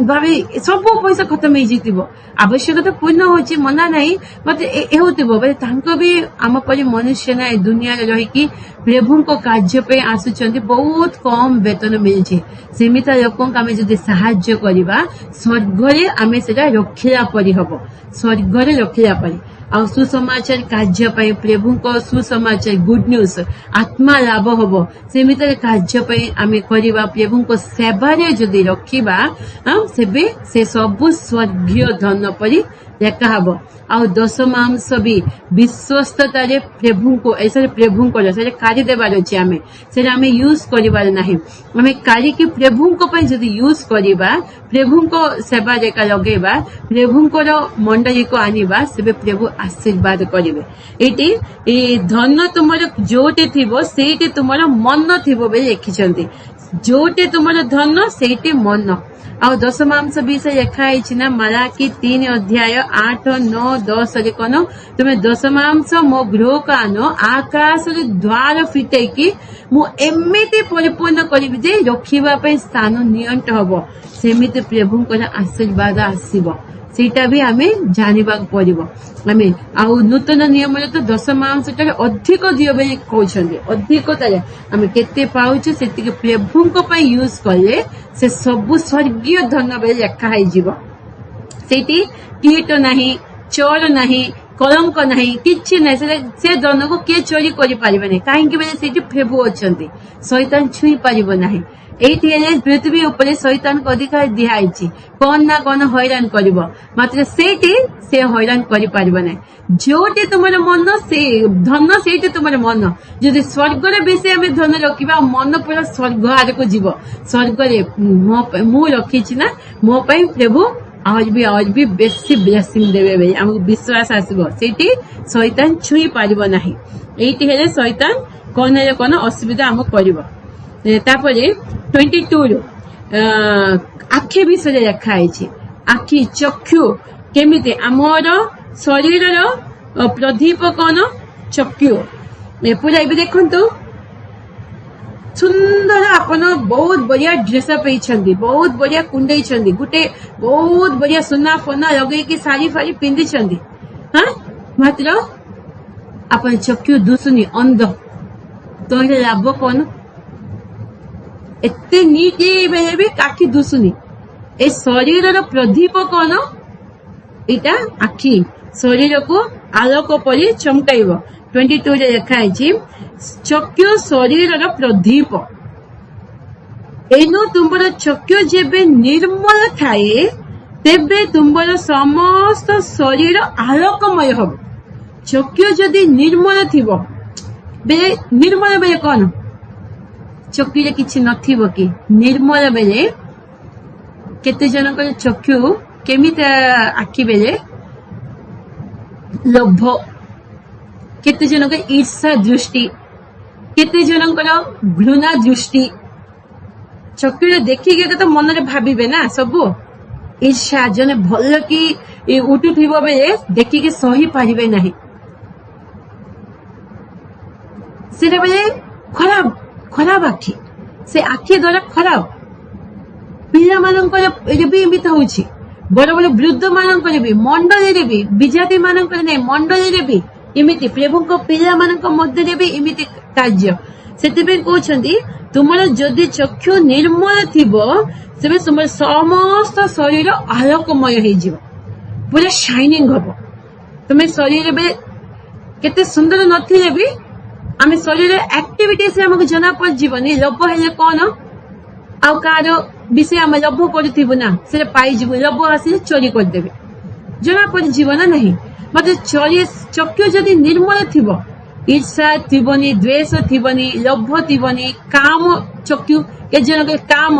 भाबी सब पैसा खत्म हो जितिबो आवश्यकता पूर्ण होउछि मना नहीं मते हेउतिबो बे तांको भी आम परि मनुष्य ना ए दुनिया रे रही कि प्रभुंक कार्य पे आसुचंदी बहुत कम वेतन मिलछि सेमिता लोक आम जदि साहाय्य करबा स्वर्ग आम से रखिला परि हबो स्वर्ग रखिला परि आ सुसमाचार कार्य पाई प्रभुंक सुसमाचार गुड न्यूज आत्मा लाभ हबो सेमिता कार्य पाई आम करबा प्रभुंक सेवा रे जदि रखिबा सेबे से सब स्वर्गीय धन परि लेखा हबो आ दशमांश भी विश्वस्तता प्रभुंको ऐसा प्रभुंको काढ़ी देवार अच्छे आम से आम यूज कर नहीं आम काढ़ी प्रभुंको जदि यूज करवा प्रभुंको सेवा रेखा लगेबा प्रभुंकर मंडली को आनिबा से प्रभु आशीर्वाद करेंगे ये धन तुम जोटे थी से तुम मन थी लिखिं जोटे तुम धन से मन आ दशमांश विषय लिखाई ना मलाकी 3 अध्याय 8, 9, 10 कौन तुम्हें दशमांश मो गृह को आन आकाश द्वार फिटेकी मुझे परिपूर्ण करी रखा स्थान नियंट हम सेमिति प्रभुंकर आशीर्वाद आसब सेटा भी आम जानवा पड़ो आम आउ नूतन नियम तो दशमांश अधिक दियो बोली कहते अधिक आम केते पाउछु से प्रभुंक यूज कले से सब स्वर्गीय धन बोली लेखाई सेठी कीट नहीं चोर नहीं कलंक नहीं किछि नहीं से धन को किए चोरी करि परिबे नहीं काहेकि बोले सेठी प्रभु अछंती शैतान छुई परिबो नहीं एठी पृथ्वी उपरे शैतान को अधिकार दिहाई कौन ना कौन हैरान करिवो मात्र सेठी से हैरान करि परिबो नहीं जोटे तुमर मन से धन सेठी तुमर मन जदि स्वर्ग रे बेसी आमे धन रखिबा मन पूरा स्वर्ग आरे को जीव स्वर्ग रे मु रखी ना मो पई प्रभु आज भी बेसी ब्लेसिंग देवे बे हमको विश्वास आसबो सेठी शैतान छुई परिबो नाही एठी हेले शैतान कोन रे कोन असुविधा हम करिवो तापरे 22 आखि विषय लिखाई आखि चक्षु केमिति आमर शरीर प्रदीप कौन चक्षु पूरा ये देखु सुंदर आपन बहुत बढ़िया ड्रेसअप होती बहुत बढ़िया कुंडई गोटे बहुत बढ़िया सुना फना लगे साड़ी फाड़ी पिंधि हाँ मात्र अपन चक्षु दुसुनी अंध तो लाभ कौन एते नीट बेले भी आखि दुसुनी ए शरीर प्रदीप कौन इटा आखि शरीर को आलोक परी चमकाइब 22 रे लिखाई चक्षु शरीर प्रदीप एनु तुमर चक्षु जेबे निर्मल थाए तेबे तुमर समस्त शरीर आलोकमय हब चक्षु जदि निर्मल थिबो बेले निर्मल बेले कौन चक्षु किछि नथिबो कि निर्मल बेले केते जनकर चक्षु केमिति आखि बेले लोभ केते जनकर ईर्षा दृष्टि केते जनकर घृणा दृष्टि चक्षु देखिके तो मन रे भाबिबे ना सब ईर्षा जने भल कि उठुथिबो बेले देखिके सही पारिबे नाही से बेले खराब खराब आखि से आखि द्वारा खराब पिला मानकर भी एमती होउछि बड़ बड़ वृद्ध मानकर भी मंडली भी विजाति मानकर नहीं मंडली भी एमती प्रभु पिला मानक मध्य भी एमती कार्य से कहते तुमर जदि चक्षु निर्मल थिबो से तुम समस्त शरीर आलोकमय हो पूरा शाइनिंग हम तुम शरीर में केते सुंदर नथिले भी आम शरीर एक्टिविटीज हमको जना पड़नी लोभ हेले कौन आउ कार विषय आम लोभ करूँ ना से पाइबू लोभ आसे चोरी करदेवे जना पड़ ना नहीं मत चक्षु जदि निर्मल थी ईर्षा थिबनी, द्वेष थिबनी, लोभ थिबनी, काम चक्षु के जनक काम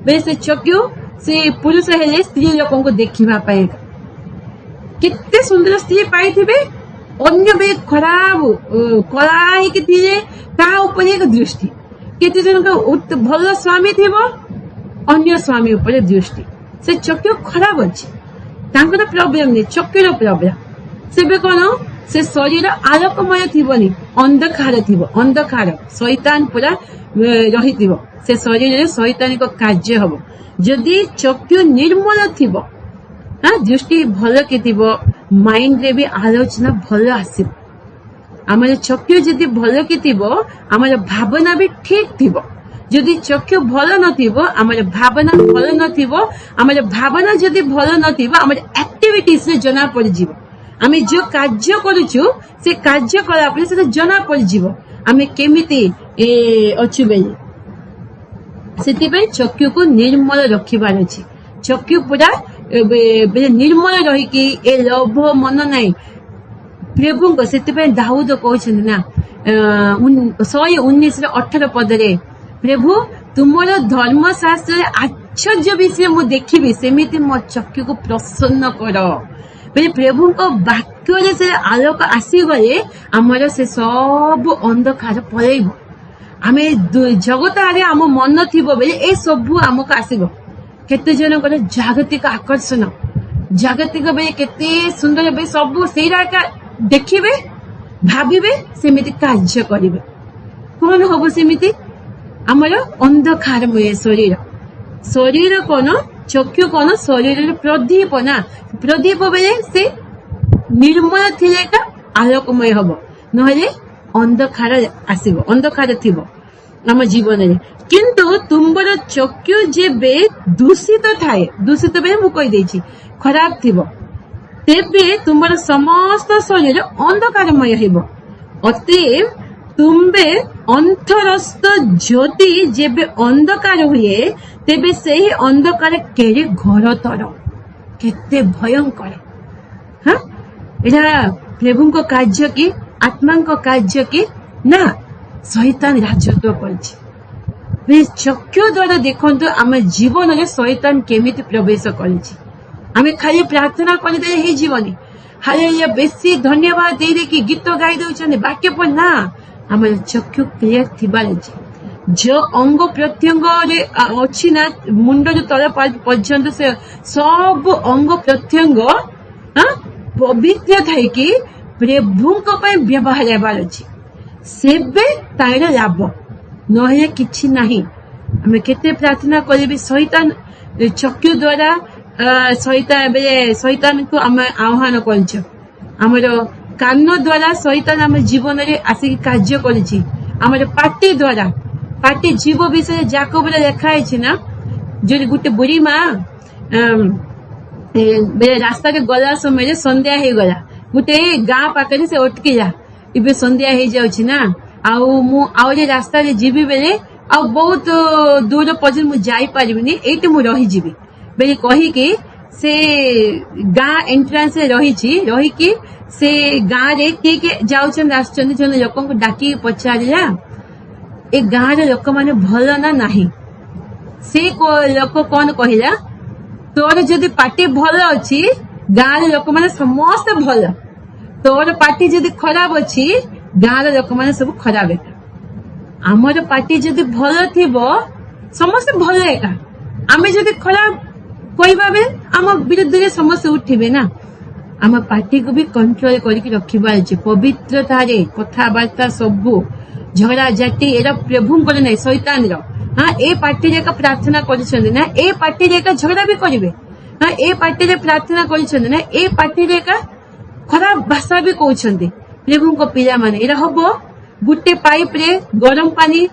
बेले से चक्षु से पुरुष हेले स्त्री लोक को देखा पाएगा। केते सुंदर स्त्री पाई अन्य बे खराब कला एक दृष्टि केते जनक भल स्वामी थी अन्य स्वामी उपर दृष्टि से चक्षु खराब अच्छी प्रोब्लेम नहीं चक्षुर प्रोब्लेम से कौन से शरीर आलोकमय थी अंधकार थी अंधकार शैतान पूरा रही से शरीर शैतानिक कार्य हम जदि चक्षु निर्मल थी दृष्टि भल के थी माइंड रे भी आलोचना भल आसब आम चक्षु जदि भल के थी आम भावना भी ठीक थी जदि चक्षु भल नम भावना भल नम भावना जदि भल नम एक्टिविटीज जना पड़ आम जो कार्य करुचु से कार्य कला से जना पड़ आम केमिति अच्छु बेले से चक्षु को निर्मल रखिबार अछि चक्षु पूरा निर्मल रही ए लोभ मन नाई प्रभु को से दाऊद कहते ना 119:18 पदरे प्रभु तुमर धर्मशास्त्र आश्चर्य विषय मु देखी सेमिति मो चक्षु को प्रसन्न कर बोले प्रभु को वाक्य से आलोक आसीगले आमर से सब अंधकार पलैब आम जगत आगे आम मन थी बोले ए सब आमको आसब केते जनकर जागतिक आकर्षण जागतिक बेले केते सुंदर बे सब से देखिबे भाविबे सेमिति कार्य करिवे कौन हम सेमिति आमर अंधकारमय शरीर शरीर कौन चक्षु कौन शरीर प्रदीप ना प्रदीप बेले से निर्मल थिले का आलोकमय हम नहले अंधकार आसीबो अंधकार थिबो आम जीवन में किंतु तुमर चक्षु जेबे दूषित थाए दूषित बेले मु कहि देछि खराब थिबो तेबे तुमर समस्त शरीर अंधकारमय हेबो अतएव तुम्बे अंतरस्थ ज्योति जेबे अंधकार हुए तेबे सही अंधकार केरे घोरतर केते भयंकर हाँ एटा प्रभु को कार्य की आत्मा को कार्य की ना शैतान राजत्व करछि चक्षु द्वारा देखंतु आम जीवन में शैतान केमिति प्रवेश करिछि आमे खाली प्रार्थना करदे हे जीवनी हालेलुया बेसी धन्यवाद दे दे कि गीत गाई दउछन वाक्य पर ना आम चक्षु क्लियर थिबार अछि जो अंग प्रत्यंग रे अछि ना मुंड जो तल पर्यंत से सब अंग प्रत्यंग पवित्र थाई कि प्रभु को व्यवहार हेबार अछि सेबे तार लाभ नहे किछि नाही आमे केते प्रार्थना करिबे शैतान चक्षु द्वारा शैतान को आम आह्वान करछ हमर कान द्वारा शैतान आम जीवन में आसिक कार्य करिछि हमर पाटी द्वारा पाटी जीव विषय जाकब लिखा है ना जो गोटे बुढ़ी माँ रास्ता के गला समय संध्या हो गला गोटे गाँ पाखे से अटकिला इबे संध्या हो जाउछि ना आउ रास्ता जीवी बेले आ बहुत दूर पर्यटन मुझे जाई पारिबिनी एटी मु रही जीवी बेले कहिके से गाँ एंट्रांस रही से गाँ रे के जाउछन आछन जन लोक को डाकी पचारिला ए गाँ रे लोक माने भल ना नाही से लोक कौन कहला तोर जदि पार्टी भल अछि गाँ रे लोक माने समस्त भल तोर पार्टी जदि खराब अछि गाँ रे लोक माने सब खराब है आमर पार्टी जदि भल थिबो समस्त भल एका आमे जदि खराब कहबा बे आम विरुद्ध रे समस्त उठिबे ना आम पार्टी को भी कंट्रोल करके रखिबा अछि पवित्रता रे कथाबार्ता सब झगड़ा जाति एरा प्रभु को नहीं शैतान रो हाँ ए पार्टी रे का प्रार्थना करिसंदे ना ए पार्टी रे का झगड़ा भी करिवे हाँ ए पार्टी रे प्रार्थना करिसंदे ना ए पार्टी रे का खराब भाषा भी कहउछंदे प्रभु को पिला माने एरा हबो गुटे पाइप रे गरम पानी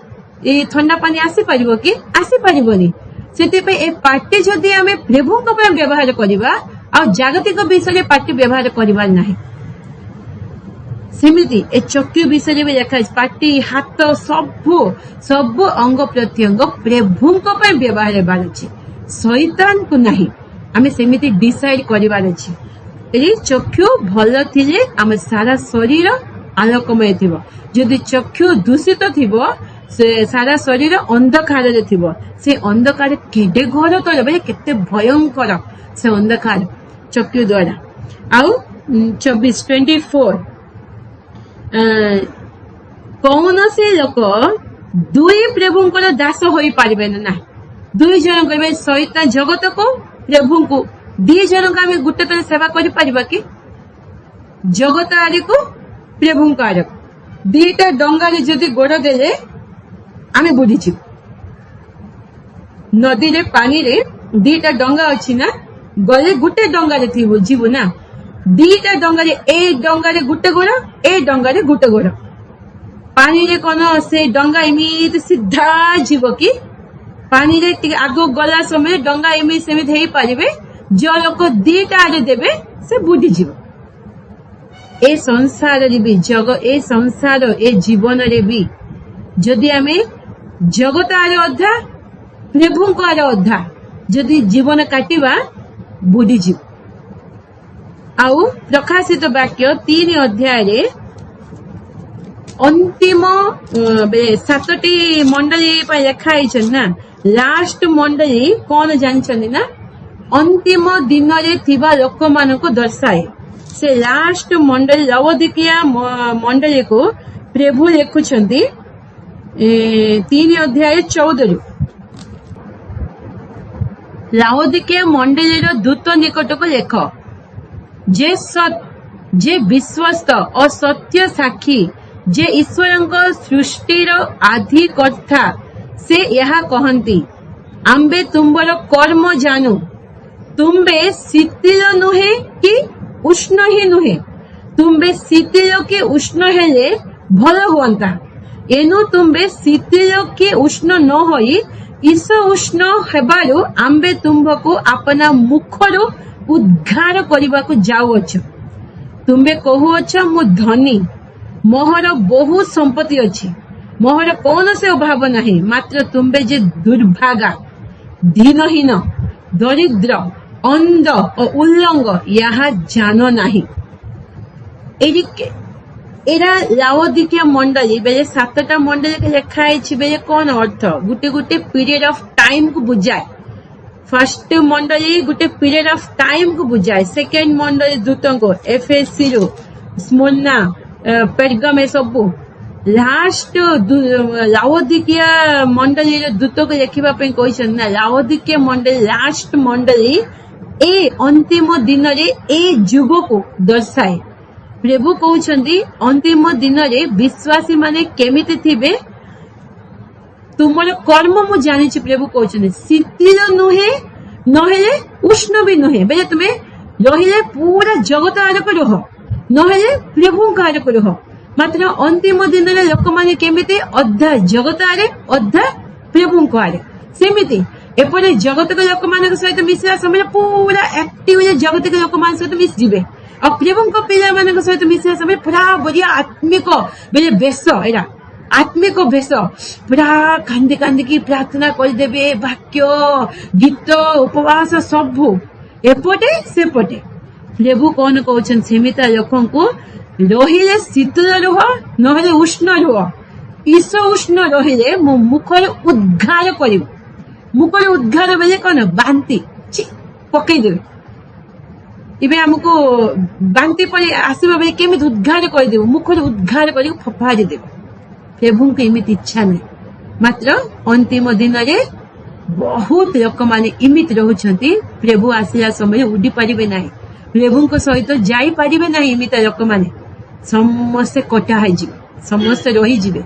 ए ठंडा पानी आसी परिबो कि आसी परिबोनी सेते पे ए पार्टी जदी हमें प्रभु को व्यवहार करिबा आ जागतिक विषय पार्टी व्यवहार करिबा नाही सेमिति ए चक्षु विषय में लिखा पार्टी हाथ सब अंग प्रत्यंग प्रभु को व्यवहार हेबार अछि शैतान को नाही आमे सेमिति डिसाइड करिबार अछि ए चक्षु भल थिले आम सारा शरीर आलोकमय थिबो जदि चक्षु दूषित थिबो से सारा शरीर अंधकार रे थिबो से अंधकार केडे घर तले बे केते भयंकर से अंधकार चक्षु द्वारा आउ 24 कौन से लोक दुई प्रभुंकर दास होई पारिबे ना दुई जन कहबे शैतान जगत को प्रभु को दी जन का आमे गुटे तले सेवा करि परिबा कि जगत आरे को प्रभु आरे दीटा डंगा रे जदि गोड़ देले आमे बुझी छी नदी रे पानी रे दीटा डंगा अछि ना गले गुटे डंगा रे थी बुझिबो ना दीटा डंगा रे ए डंगा रे गुटे गोड़ ए डंगा रे गुटे गोड़ पानी रे कोन से डंगा एमिति सीधा जीव कि पानी रे आगो गला समय डंगा एमिति सेमिति हेई पारिबे जो लोक दीटा आरे देबे से बुझी जीव ए संसार रे भी जग ए संसार ए जीवन रे भी जदि आमे जगत आरे अधा प्रभु को आरे अधा जदि जीवन काटिबा बुझी जीव आउ प्रकाशित वाक्य 3 अध्याय रे अंतिम 7टी मंडली पर लिखा है ना लास्ट मंडली कौन जानछनी ना अंतिम दिन रे थिबा लोक मानको दर्शाए से लास्ट मंडली लवोदिकिया मंडली को प्रभु लिखुछंती 3 अध्याय 14 रु लावोदिकिया मंडली रो दूत निकट को लेख जे विश्वस्त और सत्य साक्षी जे ईश्वरଙ୍କ सृष्टिर आधिकर्ता से यहा कहंती आम्बे तुम्बर कर्म जानू तुम्बे शीतल नुहे कि उष्ण ही नुहे तुम्बे शीतल कि उष्ण हेले भल हुअंता एनु तुम्बे शीतल कि उष्ण न होई ईश उष्ण हेबारु आम्बे तुम्बको अपना मुखरु उद्घार करबाकू जाउअछ तुम्बे कहूअछ मु धनी मोहर बहुत संपत्ति अच्छी मोहर कौन से अभाव नहीं मात्र तुम्बे जे दुर्भागा दीनहीन दरिद्र अंध और उल्लंग यहाँ जान नहीं एरा लावोदिकिया मंडली बेले 7टा मंडली के लिखा है बेले कौन अर्थ गुटे गुटे पीरियड ऑफ टाइम को बुझाए फर्स्ट मंडली गुटे पीरियड ऑफ टाइम को बुझाए सेकेंड मंडली दूतों को एफएससी रो स्मोलना पेरगम ए सब लास्ट लावोदिकिया मंडली दूत को देखा ना लावोदिकिया मंडली लास्ट मंडली ए अंतिम दिन रे ए जुग को दर्शाए प्रभु कहउछंती अंतिम दिन रे विश्वासी माने केमिति थिबे तुमर कर्म मु जानि छी प्रभु कहउछंती शीतल नुहे नहेले उष्ण भी नुहे बेले तुमे रहिले पूरा जगत आरक रह नहेले प्रभु कार्य रह मात्र अंतिम दिन रे लोक माने केमिति अधा जगत आरे अधा प्रभु आरे सेमिति एपरे जगत के लोक मान सहित मिसला समय पूरा एक्टिव जगत के लोक मान सहित मिस जिवे और प्रभु को पिला मान सहित मिसला समय पूरा बढ़िया आत्मिक बेले बेस एरा आत्मिक भेष पूरा कांदी कांदी की प्रार्थना कर देबे वाक्य गीत उपवास सबू एपटे सेपटे प्रभु कौन कहउछन सेमिता लोकन को रहिले शीतल रुह नहेले उष्ण रुह ईश उष्ण रहिले मो मुखर उद्घार करिबो मुखर उद्घार बेले कौन बांती पकई देबे इबे हमको बांती पड़े आसीबा बेले केमित उद्घार कर देबो मुखर उद्घार करी फफाड़ी देबो प्रभु को इमित इच्छा नहीं मात्र अंतिम दिन रे बहुत लोक माने इमित रहउछंती प्रभु आसिला समय उडी पारिबे नाही प्रभु को सहित जाई पारिबे नाही इमित लोक माने समस्त कटा है जी समस्त रही जीवे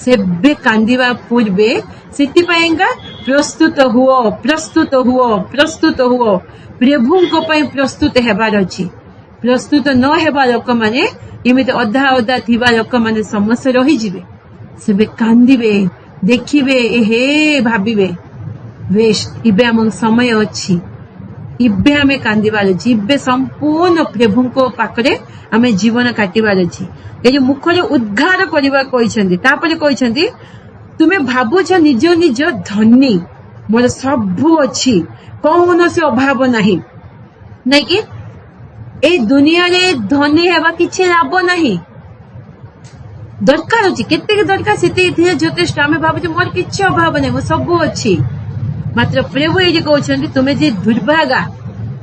सेबे कांदिबा पूर्वे सिटी पाएंगा प्रस्तुत हुओ प्रस्तुत हुओ प्रस्तुत हुओ प्रभु को पई प्रस्तुत हेबार अछि प्रस्तुत न हेबा लोक माने इमित अधा अधा थिबा लोक माने समस्त रही जीवे सेबे कांदिबे देखिबे हे भाबिबे वेस्ट इबे हम समय अछि इबे हमें कांदिबार अछि इबे संपूर्ण प्रभु को पाकरे हमें जीवन काटिबार अछि ए जे मुखरे उद्घार करिबा कहिसंती तापरे कहिसंती तुमे भाबुछ निज निज धनी मोर सबु अछि कौन से अभाव नाही नै कि ए दुनिया रे धनी हेबा किछि लाभ नाही दरकार अच्छी केते दरकार से यथेष्ट आम भावुचे मोर किसी अभाव नहीं सब अच्छी मात्र प्रभु ये कहते तुम्हें जे दुर्भागा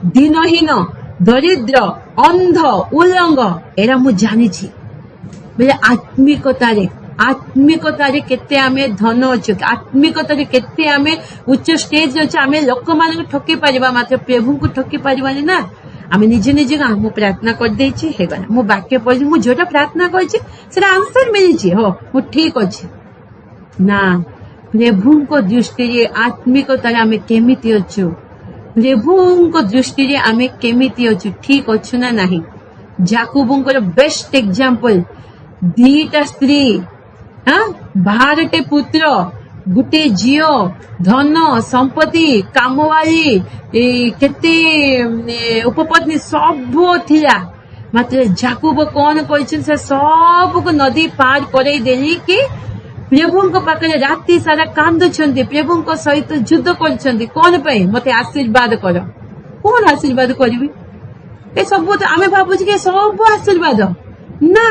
दीनहीन दरिद्र अंध उलंग एरा मु जानी बोले आत्मिकतारे केते आमे धन अच्छे आत्मिकतारे केते आमे उच्च स्टेज अच्छे आमे लोक मान ठकी पारिबा मात्र प्रभु को ठकी पारिबानी ना आमे निजे निजे मु प्रार्थना कर देछि हे गला मु वाक्य पढि मु जोटा प्रार्थना करछि सेटा आंसर मिलिछि हो मु ठीक अछि ना प्रभु को दृष्टि रे आत्मिकतारे आमे केमिति अछु प्रभु को दृष्टि रे आमे केमिति अछु ठीक अछु ना नाही जाकुबुंकर बेस्ट एग्जांपल दीटा स्त्री बारटे पुत्र गुटे झियो धन संपत्ति कामवाली केते उपपत्नी सब थिला मात्र जाकुब कौन कर सब को नदी पार करई देली कि प्रभु पाखे राति सारा कांदुछंती प्रभु सहित युद्ध करछंती कौन पे मते आशीर्वाद कर कौन आशीर्वाद करिवि ए सब तो आमे भाबु कि सब आशीर्वाद ना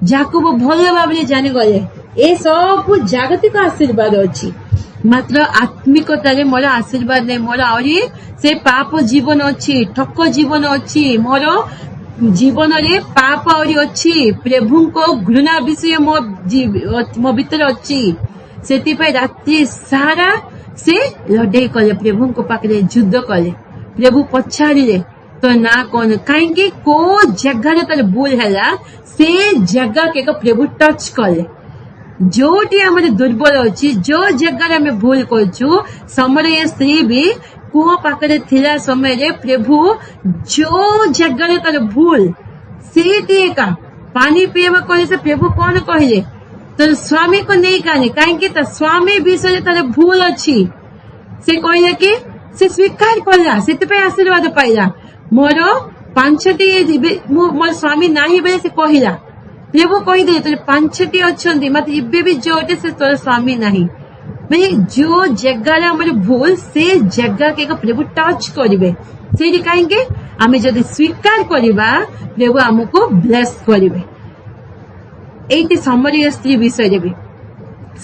जाकुब भल भाव जानी गले ए सब जागतिक आशीर्वाद अच्छी मात्र आत्मिकतारे मोर आशीर्वाद नहीं मोर आहरी से पाप जीवन अच्छी ठक जीवन अच्छी मोर जीवन रे पाप आहरी अच्छी प्रभु को घृणा विषय मो भीतर अच्छी से रात्रि सारा से लड़े कले प्रभु को पाखे युद्ध कले प्रभु पछाड़े तो ना कौन कहीं को जगह तार भूल है से जगह के प्रभु टच कले जोटी आम दुर्बल अच्छी जो जगह आम भूल करूँ समय स्त्री भी कुह पाखे थिला समय रे प्रभु जो जगह तार भूल से पानी पीवा कहे से प्रभु कौन कहले तो स्वामी को नहीं कहने कहीं स्वामी विषय तार भूल अच्छी से कहले कि से स्वीकार कला से आशीर्वाद पाइला मोर 5टी मोर स्वामी नाही बेले से कहला प्रभु कहीदे तो 5टी अच्छा मत इबे भी जोटे से तोर स्वामी नहीं मैं जो जगह आम भूल से जगह के प्रभु टच करेंगे से कहीं आम जदि स्वीकार करवा प्रभु आमको ब्लेस करेंगे ये समरिया स्त्री विषय भी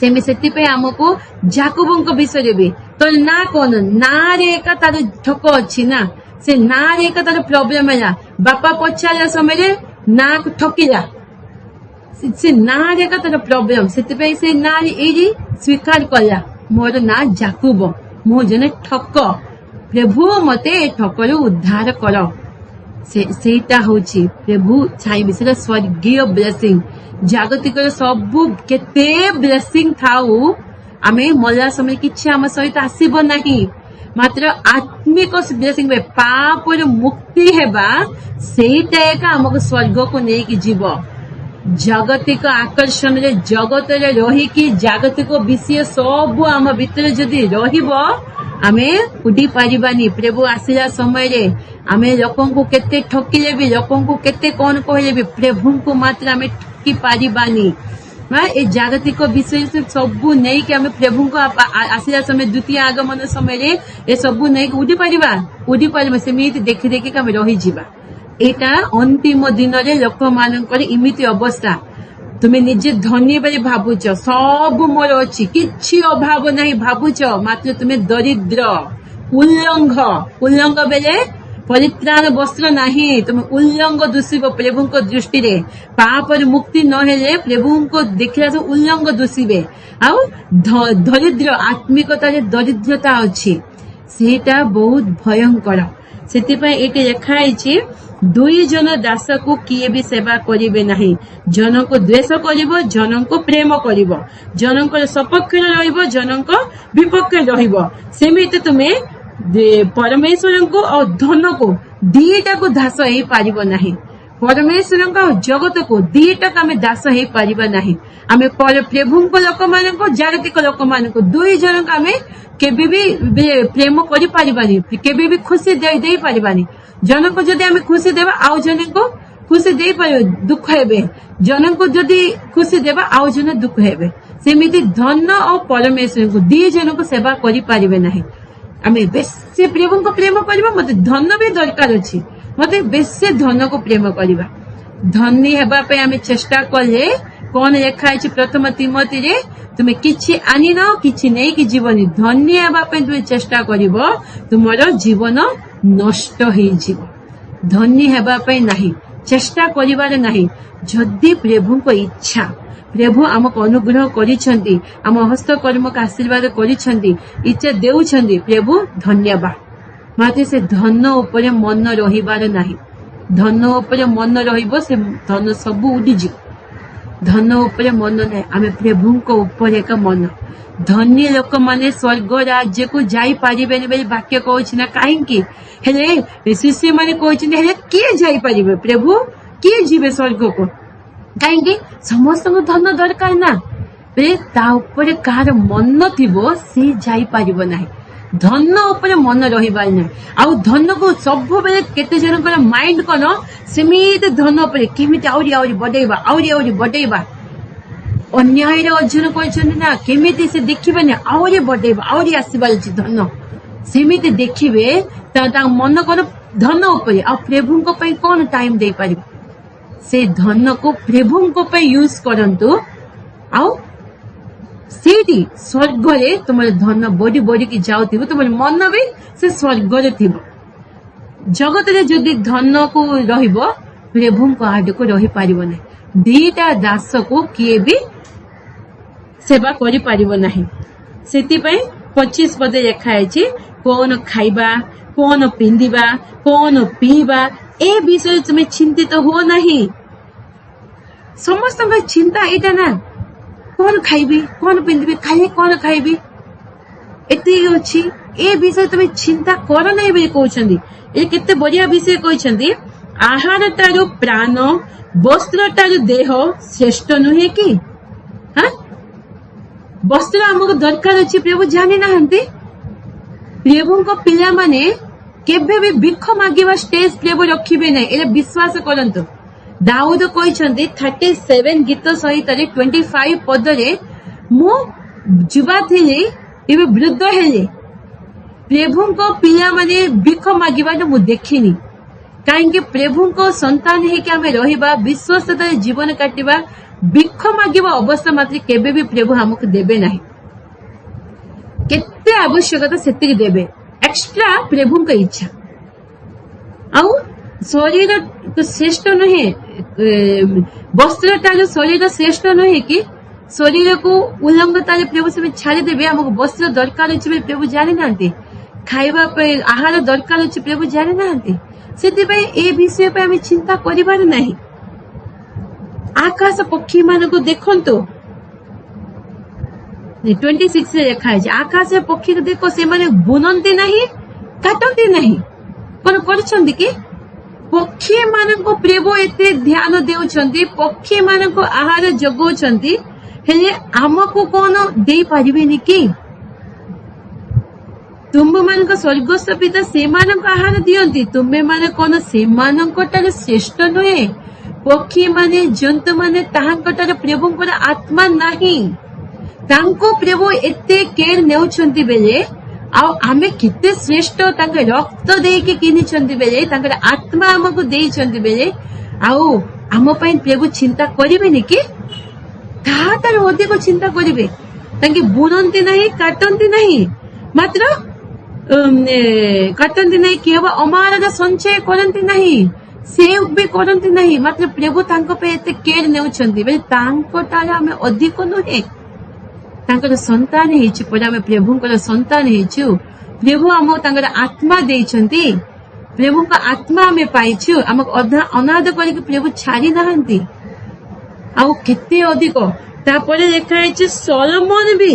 से आमको जाकुबों विषय भी तो ना कौन ना रे तार ठक अच्छी ना से ना रे तार प्रोब्लेम है बापा पचारा समय ना ठकिला से ना रे तार प्रोब्लेम से ना ये स्वीकार कला मोर ना जाकुब मु जने ठक प्रभु मते ठकरू उद्धार कर सेटा होची प्रभु चाहिए से स्वर्गीय ब्लेसिंग जागतिक सबू केते ब्लेसिंग थाऊ आमे मरला समय किछि आम सहित आसीब नहीं मात्र आत्मिक ब्लेसिंग पाप मुक्ति हेबा सेटा एक आमको स्वर्ग को नहीं जीव जगतिक आकर्षण रे जगत रे रही कि जागतिक विषय सब आम भीतर जदि रहिबो आमे उडी पारिबानी प्रभु आसिला समय रे आमे लोकन को केते ठकिले भी लोकन को केते कौन कहले भी प्रभु को मात्र आमे ठकी पारिबानी ए जागतिक विषय से सबू नहीं कि आमे प्रभु को आसिला समय द्वितीय आगमन समय रे ए सबू नहीं उडी पारिबा सेमिति देखि देखि आमे रही जीवा एटा अंतिम दिन रे लोक मानकर इमिति अवस्था तुम्हें निजे धनी बेले भावुच सब मोर अच्छी किछि अभाव नहीं भावुच मात्र तुम्हें दरिद्र उल्लंघ बेले परित्राण वस्त्र नहीं तुम्हें उल्लंघ दुषिब प्रभु को दृष्टि रे पाप मुक्ति न हेले प्रभु को देखला से उल्लंघ दुषिबे आउ दरिद्र आत्मिकता रे दरिद्रता अच्छी सेटा बहुत भयंकर सेतिपय एटे लेखा आइछि 2 जन दास को किए भी सेवा करिवे नहीं जन को द्वेष करिवो जन को प्रेम करिवो जन को सपक्ष रहिबो जन को विपक्ष रहिबो सेमिति तुमे परमेश्वर को और धन को दीटा को दास हे पारिबो नहीं परमेश्वर को जगत को दीटा को आमे दास हे पारिबा नहीं आमे प्रभु को लोक मान को जागतिक लोक मान को 2 जन को आमे केबे भी प्रेम करि पारिबानी केबे भी खुशी दे पारिबानी जन को जदि आमे खुशी देबा आउ जन को खुशी दे पारिबे दुख हेबे जन को जदि खुशी देबा आउ जन दुख हेबे सेमिति धन और परमेश्वर को 2 जन को सेवा करि पारिबे नहीं आमे बेसी प्रभु को प्रेम करबा मते धन भी दरकार अछि मते बेसी धन को प्रेम करबा धनी हेबा पे आमे चेष्टा कले कौन लेखा है प्रथम तिमोथी रे तुम्हें किछि आनिन किछि नहीं कि जीवन धन्य हेबा पे तुम चेष्टा करिवो तुमर जीवन नष्ट होई जीवो धन्य हेबा पे नहीं चेष्टा करिवार नहीं जदि प्रभु को इच्छा प्रभु आमको अनुग्रह करिसेंती आम हस्तकर्म का आशीर्वाद करिसेंती इच्छा देउछंती प्रभु धन्यवाद मात्र से धन उपरे मन रहिबार नहीं धन उपरे मन रहिबो से धन सब उडिजी धन उपरे मन नहीं आमे प्रभु को ऊपर एक मन धन्य लोक माने स्वर्ग राज्य को जाई पारिबेनी बेली वाक्य कहछि ना काहेकि हेले शिष्य माने कहछि हेले के जाई पारिबे प्रभु के जीवे स्वर्ग को काहेकि समस्त को धन दरकार ना बे ता ऊपर कार मन थिबो से जाई पारिबो नाही धन उपरे मन रहिबार नाही आ धन को सब बेले केते जन को माइंड कोन सेमिते धन उपरे केमिति आउरी आउरी बडैबा अन्याय रे अर्जुन कहछन ना केमिति से देखिबे ना आउरी बडैबा आउरी आसीबार छी धन सेमिति देखिबे ता मन कोन धन उपरे आ प्रभु को पई कोन टाइम दे पारिबो से धन को प्रभु को पे यूज करंतु आउ सेठी स्वर्ग रे तुमर धन बड़ी बड़ी की जाउथिबो तुमर मन भी से स्वर्ग रे थिबो जगत रे जदि धन को रहिबो प्रभु को आड को रहि पारिबो नै दीटा दास को किए भी सेवा करि पारिबो नाही सेति पई 25 पदे लिखा है कौन खाइबा कौन पिंदिबा कौन पीबा ए विषय तुम्हें चिंतित हो नहीं समस्त चिंता एटा ना कौन खाइबी कौन पिंदिबी खाली कौन खाइबी एते अछि ए विषय तुम्हें चिंता कर नहीं बोली कहउछंदी ए केते बढ़िया विषय कहउछंदी आहार तारो प्राण वस्त्र तारो देह श्रेष्ठ नुहे कि हां वस्त्र हमको दरकार अछि प्रभु जानि नाहंती प्रभु को पिला माने केबे भी भिख मागिबा स्टेज प्रभु रखिबे नै एले विश्वास करंतु दाऊद कहइछन्ती 37 गीत सहित 25 पद रे मु जुवा थिले एबे वृद्ध हेले प्रभु को पिला माने भिख मागिबा मु देखिनी काहेकि प्रभु को संतान है कि हमें रहिबा विश्वासता जीवन काटिबा भिख मागिबा अवस्था मात्र केबे भी प्रभु हमको देबे नाही केते आवश्यकता सेति देबे एक्स्ट्रा प्रभु का इच्छा आउ शरीर तो श्रेष्ठ नहीं वस्त्र तार शरीर श्रेष्ठ नहीं कि शरीर को उल्लंघता प्रभु से छाड़ी देवे हमको वस्त्र दरकार अच्छे प्रभु जानी ना खाइबा आहार दरकार अच्छे प्रभु जानी ना से ए विषय पे हमें चिंता करिबार नहीं आकाश पक्षी मान को देखंतो 26 रे लिखा है आकाश पक्षी को देखो से माने बुनंती नहीं काटंती नहीं कोन करछंदी कि पक्षी मान को प्रभु एते ध्यान देउछंदी पक्षी मान को आहार जगौछंदी हेले हमको कोन देई परिबेनी कि तुम मान को स्वर्गस्थ पिता से मान को आहार दियंती तुमे माने कोन से मान को तार श्रेष्ठ नहे पक्षी माने जंतु माने ताहांकटार प्रभु को आत्मा नहीं तांको प्रभु एते केयर नेउछंती बेले आ आमे किते श्रेष्ठ तांके रक्त देके किनिछंती बेले तांकर आत्मा हमको देइछंती बेले आउ हम पई प्रभु चिंता करिबेनी कि ताहातार अधिक चिंता करिबे तांके बुनंती नहीं काटंती नहीं मात्र काटंती नहीं केवल अमारर संचय करंती नहीं सेव भी करंती नहीं मात्र प्रभु तांको पे एते केयर नेउछंती बेले तांको तार हमें अधिक नहे तांकर संतान हेछु पर हमें प्रभु को संतान हेछु प्रभु हम तांकर आत्मा देइछंती प्रभु का आत्मा हमें पाइछु हमक अनाथ करके प्रभु छाड़ी नाहंती आउ केते अधिक तापरे लेखा है सलोमन भी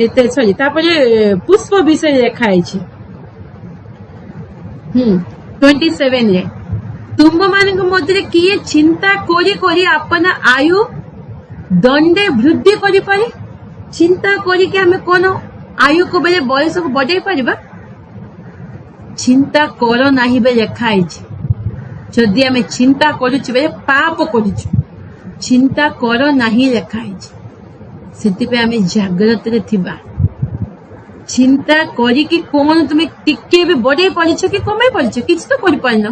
एते सॉरी तापरे पुष्प विषय लेखा है 27 रे तुम मानक मध्य किए चिंता करी करी अपना आयु दंडे वृद्धि करि पारे चिंता करी कि हमें कोन आयु को बेले बयस को बढ़ाई पारिबा चिंता करो नाही बे लेखा है जदि हमें चिंता करूछु बेले पाप करूछु चिंता करो नाही लेखा है सेति पे हमें जागृत रे थिबा चिंता करी कि कोन तुमे टिके भी बढ़ाई पारिछ कि कमाई पारिछ किछ तो करि पारनो